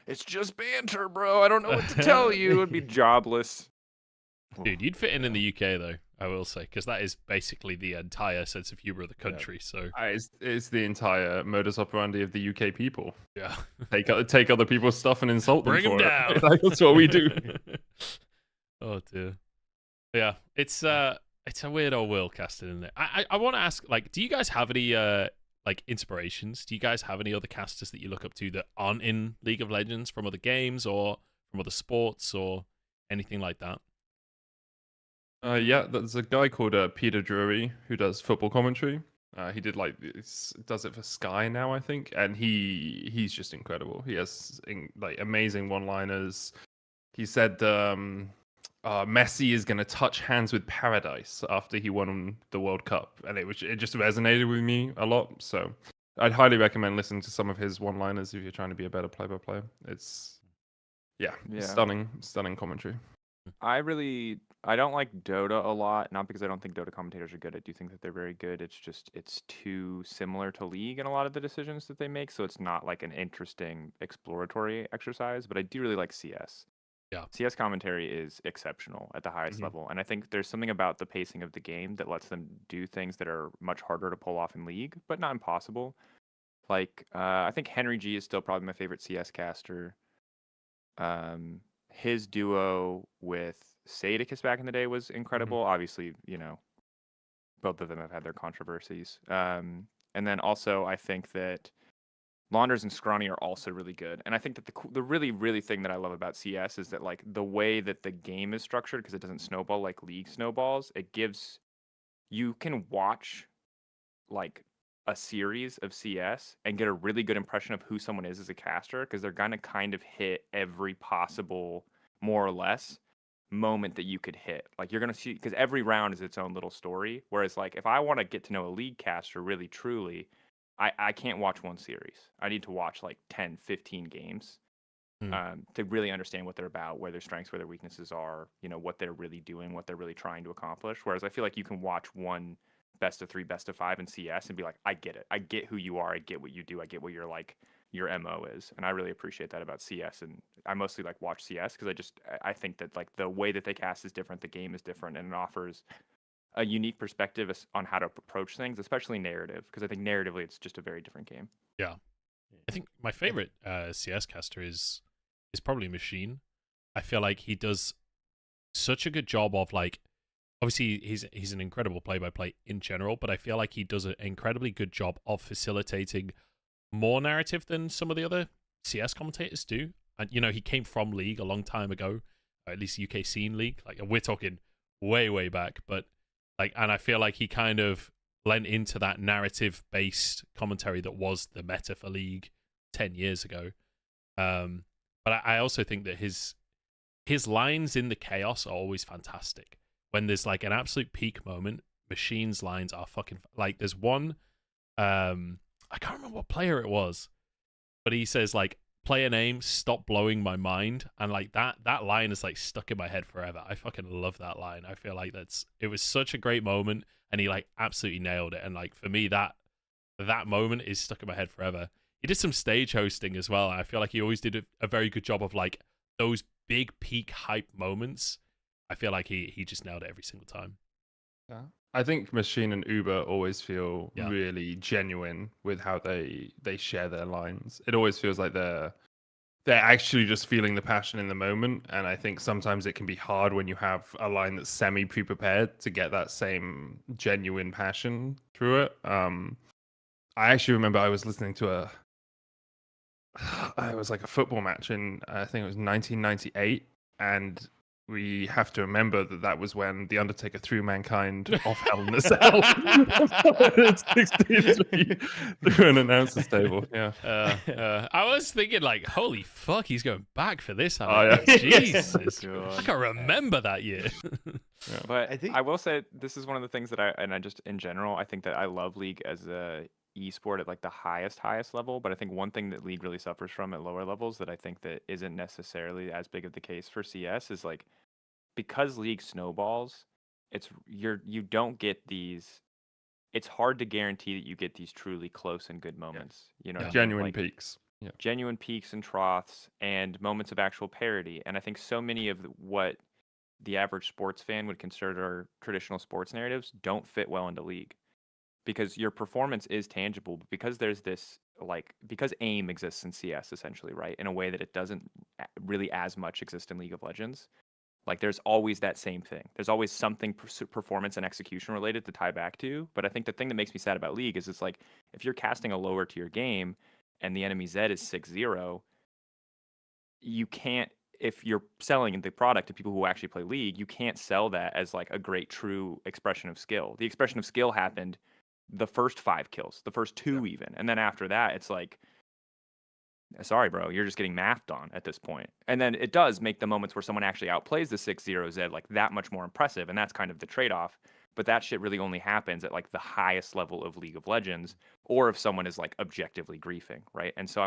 it's just banter, bro. I don't know what to tell you. I'd be jobless. Dude, you'd fit in the UK though. I will say, because that is basically the entire sense of humor of the country. So It's the entire modus operandi of the UK people. yeah, Take other people's stuff and insult them bring them for down. it. Like, that's what we do. Oh dear. Yeah, it's a weird old world casting, isn't it? I want to ask, like, do you guys have any like inspirations? Do you guys have any other casters that you look up to that aren't in League of Legends from other games or from other sports or anything like that? Yeah, there's a guy called Peter Drury who does football commentary. He did does it for Sky now, I think, and he's just incredible. He has like amazing one-liners. He said Messi is going to touch hands with paradise after he won the World Cup, and it just resonated with me a lot. So I'd highly recommend listening to some of his one-liners if you're trying to be a better play-by-play. It's stunning commentary. I don't like Dota a lot, not because I don't think Dota commentators are good. I do think that they're very good. It's too similar to League in a lot of the decisions that they make, so it's not like an interesting exploratory exercise, but I do really like CS. Yeah. CS commentary is exceptional at the highest level, and I think there's something about the pacing of the game that lets them do things that are much harder to pull off in League, but not impossible. Like, I think Henry G is still probably my favorite CS caster. His duo with Sadicus back in the day was incredible. Obviously, both of them have had their controversies. And then also, I think that Launders and Scrawny are also really good. And I think that the really, really thing that I love about CS is that, like, the way that the game is structured, because it doesn't snowball like League snowballs, you can watch, like, a series of CS and get a really good impression of who someone is as a caster, because they're gonna kind of hit every possible, more or less, moment that you could hit. Like, you're gonna see, because every round is its own little story. Whereas, like, if I want to get to know a League caster really truly, I can't watch one series. I need to watch like 10, 15 games to really understand what they're about, where their strengths, where their weaknesses are, what they're really doing, what they're really trying to accomplish. Whereas I feel like you can watch one best of 3, best of 5 in CS and be like, I get it. I get who you are. I get what you do. I get what your MO is. And I really appreciate that about CS. And I mostly like watch CS because I think that, like, the way that they cast is different. The game is different, and it offers a unique perspective on how to approach things, especially narrative, because I think narratively it's just a very different game. Yeah. I think my favorite CS caster is probably Machine. I feel like he does such a good job of, like, obviously he's an incredible play-by-play in general, but I feel like he does an incredibly good job of facilitating more narrative than some of the other CS commentators do. And he came from League a long time ago, or at least UK scene League. Like, we're talking way back, but and I feel like he kind of lent into that narrative-based commentary that was the meta for League 10 years ago. But I also think that his lines in the chaos are always fantastic. When there's, like, an absolute peak moment, Machine's lines are fucking... Like, there's one... I can't remember what player it was, but he says, like, player name, stop blowing my mind. And, like, that line is, like, stuck in my head forever. I fucking love that line. I feel like it was such a great moment, and he, like, absolutely nailed it. And, like, for me, that moment is stuck in my head forever. He did some stage hosting as well. And I feel like he always did a very good job of, like, those big peak hype moments. I feel like he just nailed it every single time. Yeah. I think Machine and Uber always feel really genuine with how they share their lines. It always feels like they're actually just feeling the passion in the moment. And I think sometimes it can be hard when you have a line that's semi-pre-prepared to get that same genuine passion through it. I actually remember I was listening to it was like a football match in, I think it was 1998, and we have to remember that was when The Undertaker threw Mankind off Hell in a Cell. 63 through an announcer's table. Yeah. I was thinking, like, holy fuck, he's going back for this. Jesus. I can't remember that year. But I will say this is one of the things that I just in general, I think that I love League as a esport at, like, the highest level, but I think one thing that League really suffers from at lower levels that I think that isn't necessarily as big of the case for CS is, like, because League snowballs, you don't get these. It's hard to guarantee that you get these truly close and good moments. You know, what I mean? Genuine Like, peaks. Yeah. genuine peaks and troughs and moments of actual parity. And I think so many of what the average sports fan would consider traditional sports narratives don't fit well into League, because your performance is tangible, but because there's this because aim exists in CS essentially, right, in a way that it doesn't really as much exist in League of Legends. Like there's always that same thing. There's always something performance and execution related to tie back to. But I think the thing that makes me sad about League is it's like if you're casting a lower tier game and the enemy Zed is 6-0, you can't, if you're selling the product to people who actually play League, you can't sell that as like a great true expression of skill. The expression of skill happened the first 5 kills, the first 2 even. And then after that, it's like, sorry, bro, you're just getting mathed on at this point. And then it does make the moments where someone actually outplays the 6-0 Zed like that much more impressive. And that's kind of the trade-off. But that shit really only happens at like the highest level of League of Legends, or if someone is like objectively griefing, right? And so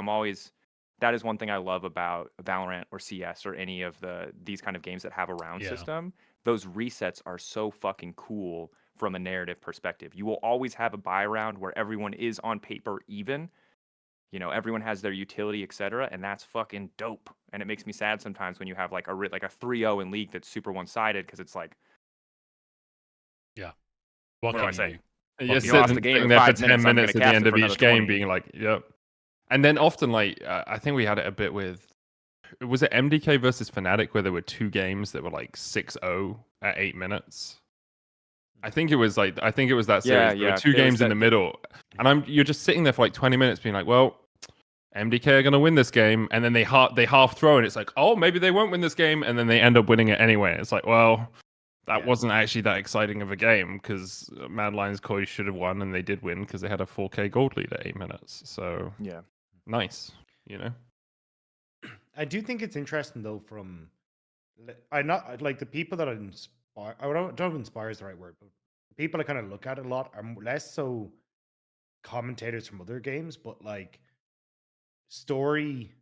that is one thing I love about Valorant or CS or any of these kind of games that have a round system. Those resets are so fucking cool from a narrative perspective. You will always have a buy round where everyone is on paper even. You know, everyone has their utility, etc., and that's fucking dope. And it makes me sad sometimes when you have like a 3-0 in League that's super one-sided, because it's like, What do can I you say? do? You're you lost the game sitting in there for 5 10 minutes, I'm minutes gonna at the cast end it of for each another game 20. being like, yep. And then often, like, I think we had it a bit with, was it MDK versus Fnatic, where there were 2 games that were like 6-0 at 8 minutes? I think it was that series. Yeah, There were yeah. 2 There was games in that- the middle. And you're just sitting there for like 20 minutes being like, well, MDK are going to win this game. And then they half throw and it's like, oh, maybe they won't win this game. And then they end up winning it anyway. It's like, well, that wasn't actually that exciting of a game, because Mad Lions Koi should have won, and they did win because they had a 4K gold lead at 8 minutes. So Yeah. nice, you know. I do think it's interesting though. I'm not like the people that inspire. I don't know if inspire is the right word, but the people I kind of look at a lot are less so commentators from other games, but like story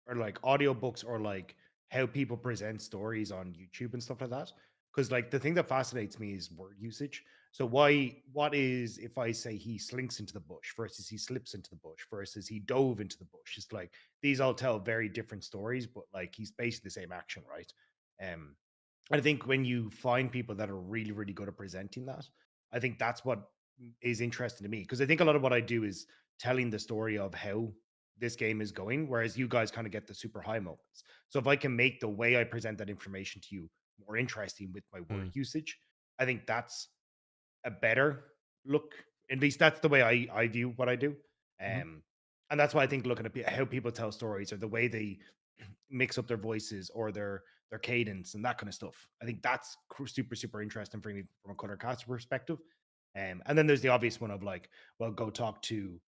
or like audiobooks or like how people present stories on YouTube and stuff like that. Because like the thing that fascinates me is word usage. So what is if I say he slinks into the bush versus he slips into the bush versus he dove into the bush? It's like these all tell very different stories, but like he's basically the same action, right? Um I think when you find people that are really, really good at presenting that, I think that's what is interesting to me. Because I think a lot of what I do is telling the story of how this game is going, whereas you guys kind of get the super high moments. So if I can make the way I present that information to you more interesting with my word usage, I think that's a better look. At least that's the way I view what I do. And that's why I think looking at how people tell stories or the way they mix up their voices or their cadence and that kind of stuff. I think that's super, super interesting for me from a color caster perspective. And then there's the obvious one of like, well, go talk to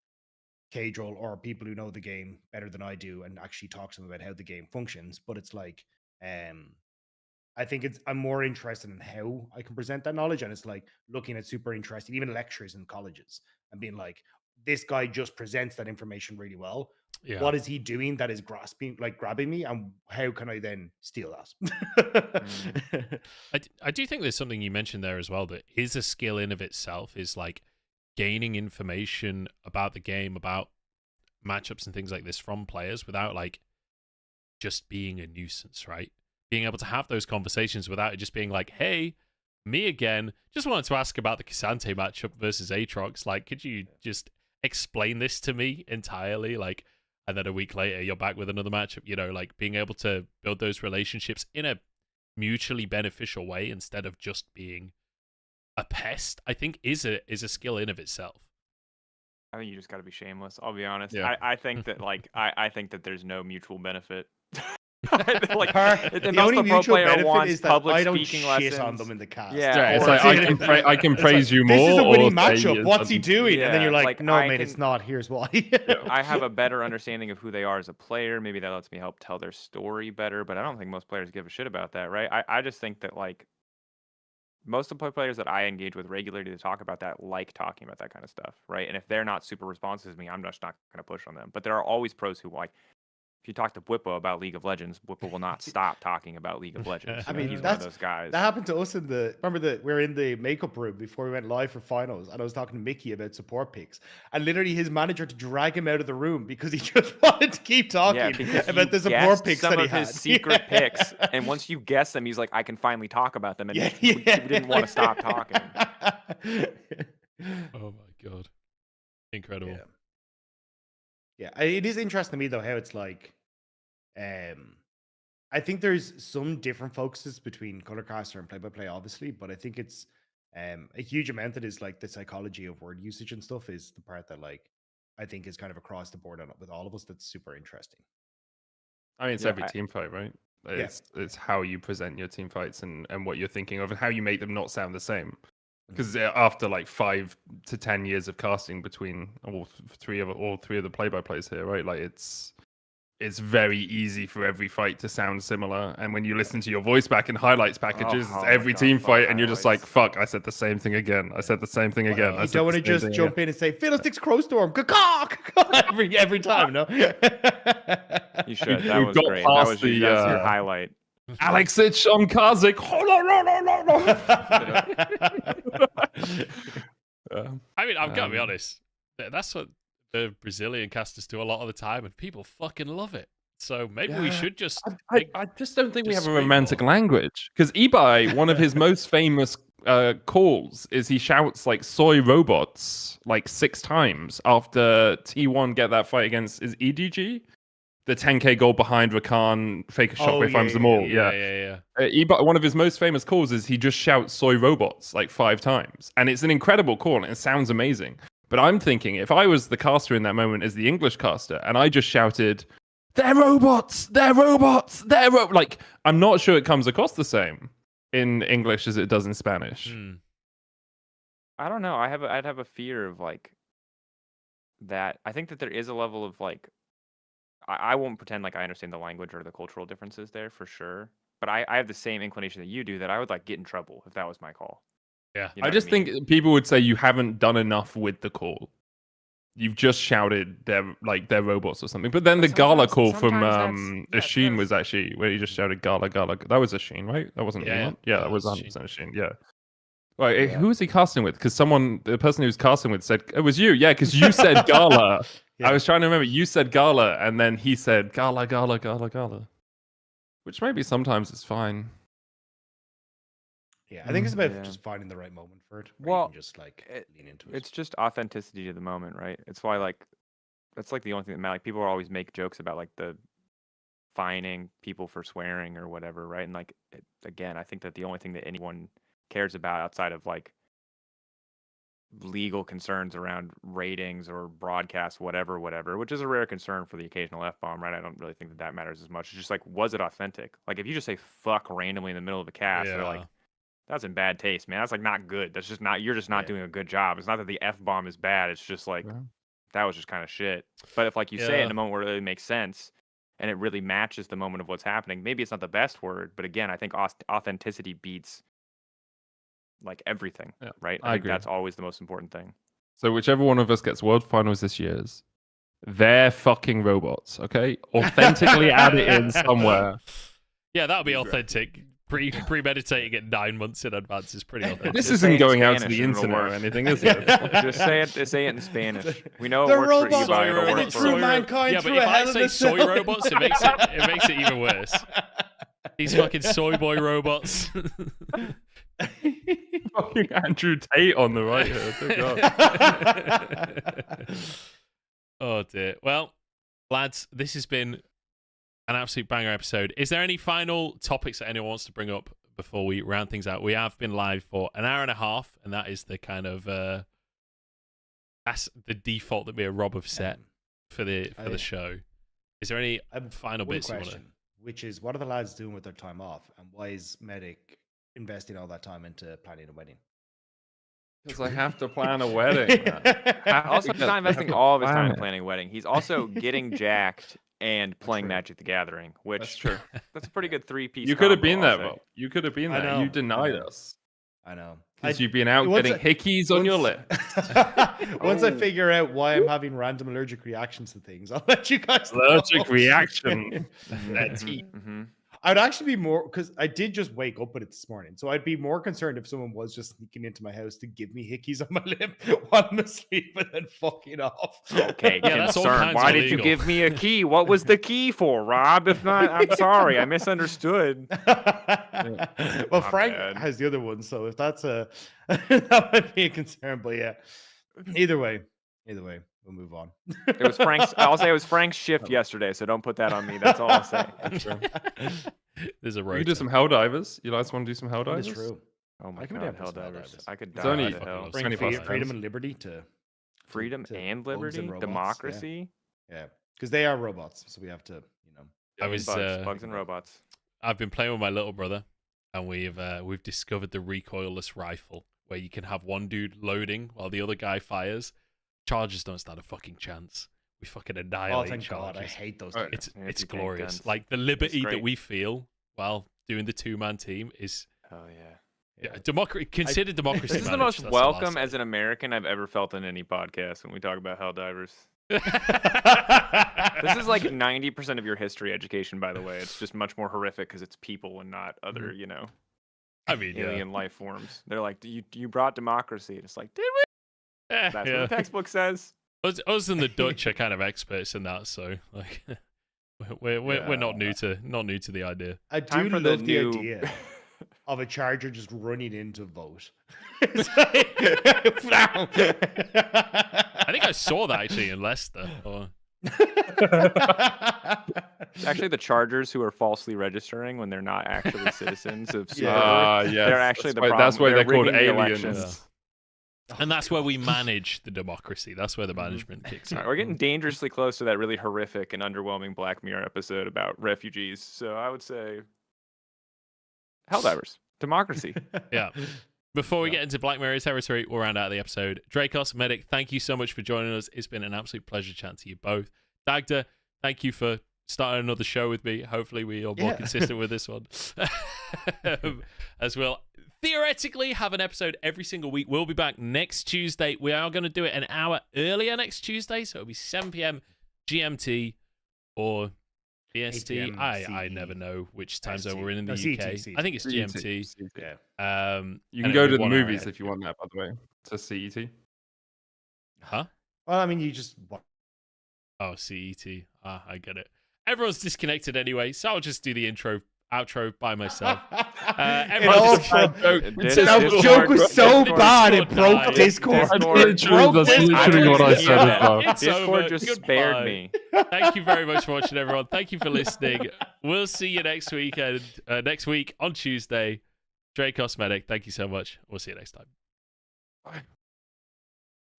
Cadrol or people who know the game better than I do and actually talk to them about how the game functions. But it's like, I think I'm more interested in how I can present that knowledge. And it's like looking at super interesting, even lectures in colleges and being like, this guy just presents that information really well. Yeah. What is he doing that is grabbing me? And how can I then steal that? I do think there's something you mentioned there as well that is a skill in of itself, is like gaining information about the game, about matchups and things like this from players without like just being a nuisance, right? Being able to have those conversations without it just being like, hey, me again, just wanted to ask about the Cassante matchup versus Aatrox. Like, could you just explain this to me entirely? Like, and then a week later, you're back with another matchup, you know, like being able to build those relationships in a mutually beneficial way instead of just being a pest, I think is a skill in of itself. I think you just got to be shameless. I'll be honest. Yeah. I think that I think that there's no mutual benefit. Like, unless the only pro mutual player benefit wants is that public I don't speaking shit on lessons. them in the cast. Yeah, It's or like I can praise you more. This is a winning or say matchup. yes, What's he doing? And then you're Yeah, like, like, no, I mate, it's can- not. Here's why. I have a better understanding of who they are as a player. Maybe that lets me help tell their story better, but I don't think most players give a shit about that, right? I just think that like most of the players that I engage with regularly to talk about that like talking about that kind of stuff, right? And if they're not super responsive to me, I'm just not going to push on them. But there are always pros who like if you talk to Whippo about League of Legends, Whippo will not stop talking about League of Legends. I mean, He's one of those guys. That happened to us in the. Remember we were in the makeup room before we went live for finals, and I was talking to Mickey about support picks, and literally his manager to drag him out of the room because he just wanted to keep talking about the support picks some that he of had. his secret picks, and once you guess them, he's like, I can finally talk about them, and Yeah, we didn't want to stop talking. Oh my god, incredible. Yeah, it is interesting to me though how it's like, I think there's some different focuses between colorcaster and play-by-play, obviously, but I think it's a huge amount that is like the psychology of word usage and stuff is the part that like I think is kind of across the board with all of us. That's super interesting. I mean, it's every team fight, right? Yeah. It's how you present your team fights and what you're thinking of and how you make them not sound the same. Because after like 5 to 10 years of casting between all three of the play-by-plays here, right? Like it's very easy for every fight to sound similar. And when you listen to your voice back in highlights packages, it's every team fight, and you're just like, "Fuck! I said the same thing again. I said the same thing again." You don't want to just jump in and say "Fiddlesticks Crowstorm," every time, no? You should. That was great. That was your highlight. Alexich on Karzik. I mean, I've got to be honest. That's what the Brazilian casters do a lot of the time, and people fucking love it. So maybe we should just. I just don't think we have a romantic language. Because Ibai, one of his most famous calls is he shouts like "soy robots" like 6 times after T1 get that fight against is EDG. The 10k goal behind Rakan, fake shockwave finds them all. Yeah. One of his most famous calls is he just shouts "soy robots" like 5 times, and it's an incredible call and it sounds amazing. But I'm thinking if I was the caster in that moment as the English caster, and I just shouted, "They're robots! They're robots! They're like," I'm not sure it comes across the same in English as it does in Spanish. I don't know. I'd have a fear of like that. I think that there is a level of like. I won't pretend like I understand the language or the cultural differences there for sure. But I have the same inclination that you do that I would like get in trouble if that was my call. Yeah. I just think people would say you haven't done enough with the call. You've just shouted they're robots or something. But then the Gala call from Ashin was actually where you just shouted Gala. That was Ashin, right? That wasn't Elon? Yeah, that was 100% Ashin. Yeah. Right, who was he casting with? Because the person who was casting with said, it was you. Yeah, because you said Gala. I was trying to remember. You said Gala, and then he said Gala. Which maybe sometimes is fine. Yeah, I think it's about just finding the right moment for it. Well, you can just like lean into it. It's just authenticity to the moment, right? It's why like that's like the only thing that matters. Like people always make jokes about like the fining people for swearing or whatever, right? And like again, I think that the only thing that anyone cares about outside of like legal concerns around ratings or broadcast, whatever, which is a rare concern for the occasional F-bomb, right? I don't really think that matters as much. It's just like, was it authentic? Like if you just say fuck randomly in the middle of a cast, they're like, that's in bad taste, man. That's like not good. That's just not, you're just not doing a good job. It's not that the F-bomb is bad. It's just like, that was just kind of shit. But if like you say it in a moment where it really makes sense and it really matches the moment of what's happening, maybe it's not the best word, but again, I think authenticity beats like everything, right? I think agree. That's always the most important thing. So whichever one of us gets world finals this year's, they're fucking robots, okay? Authentically add it in somewhere. Yeah, that'll be authentic. Premeditating it 9 months in advance is pretty authentic. This isn't going out to the internet or anything, is it? Just say it in Spanish. We know the it works robots for Ibai. It'll work through for mankind. Yeah, through but if a I hell say of a soy cell. robots, it makes it even worse. These fucking soy boy robots. Fucking Andrew Tate on the right here. Thank God. Oh dear. Well, lads, this has been an absolute banger episode. Is there any final topics that anyone wants to bring up before we round things out? We have been live for an hour and a half, and that is the kind of that's the default that me and Rob have set for the show. Is there any final bits you want to? Which is, what are the lads doing with their time off, and why is Medic investing all that time into planning a wedding? Because I have to plan a wedding. Also, he's not investing all of his time in planning a wedding. He's also getting jacked and playing Magic the Gathering, which that's true. That's a pretty good 3-piece. You could have been there, Bo. You could have been there. You denied us. I know. Because you've been out getting hickeys on your lip. Once I figure out why I'm having random allergic reactions to things, I'll let you guys know. Allergic reaction. That's heat. I'd actually be more, because I did just wake up with it this morning. So I'd be more concerned if someone was just sneaking into my house to give me hickeys on my lip while I'm asleep and then fucking off. Okay, Yeah, that's all concern. kinds Why of did you legal. give me a key? What was the key for, Rob? If not, I'm sorry. I misunderstood. Well, Frank has the other one. So if that's that might be a concern. But yeah, either way, we'll move on. It was Frank's. I'll say it was Frank's shift yesterday, so don't put that on me. That's all I'll say. There's a road. We can do some Helldivers. You guys want to do some Helldivers? That's true. Oh my I can god, be down for some Helldivers! Helldivers. I could It's die only to hell. Bring Bring freedom freedom and liberty to Freedom to and bugs liberty, and robots, democracy. Yeah, because they are robots, so we have to, I was bugs and robots. I've been playing with my little brother, and we've discovered the recoilless rifle, where you can have one dude loading while the other guy fires. Chargers don't stand a fucking chance. We fucking annihilate Oh, thank God! I Chargers. hate those. Alright. Things. It's Anti-tank glorious. guns. Like the liberty that great. we feel while doing the 2-man team is Oh yeah. democracy. Consider democracy. This is the managed, most that's the last welcome thing. as an American I've ever felt in any podcast when we talk about Helldivers. This is like 90% of your history education, by the way. It's just much more horrific because it's people and not other, I mean, alien life forms. They're like, you brought democracy. And it's like, did we? yeah. That's what the textbook says. Us and the Dutch are kind of experts in that, so like we're not new to the idea. I do Time for the love the new- idea of a charger just running into vote. It's like, I think I saw that actually in Leicester. Actually, the Chargers who are falsely registering when they're not actually citizens of Super Yeah. Earth, Yes, they're actually the why- problem. That's why they're called rigging the aliens. elections. And that's where we manage the democracy. That's where the management kicks in. All right, we're getting dangerously close to that really horrific and underwhelming Black Mirror episode about refugees. So I would say Helldivers, democracy. Yeah. Before we get into Black Mirror territory, we'll round out the episode. Dracos, Medic, thank you so much for joining us. It's been an absolute pleasure chatting to you both. Dagda, thank you for starting another show with me. Hopefully we are more consistent with this one as well. Theoretically, have an episode every single week. We'll be back next Tuesday. We are going to do it an hour earlier next Tuesday, so it'll be 7 p.m. GMT or BST. I never know which time zone we're in the UK. CET. I think it's GMT. Yeah. You can go to the movies if you want that, by the way. To CET. Huh? Well, I mean, you just. Oh, CET. Ah, I get it. Everyone's disconnected anyway, so I'll just do the outro by myself. That joke was so bad it broke Discord. That's literally what I said as well. It's Discord over. just Goodbye. spared me. Thank you very much for watching, everyone. Thank you for listening. We'll see you next week on Tuesday. Dracos Medic, thank you so much. We'll see you next time.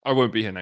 I won't be here next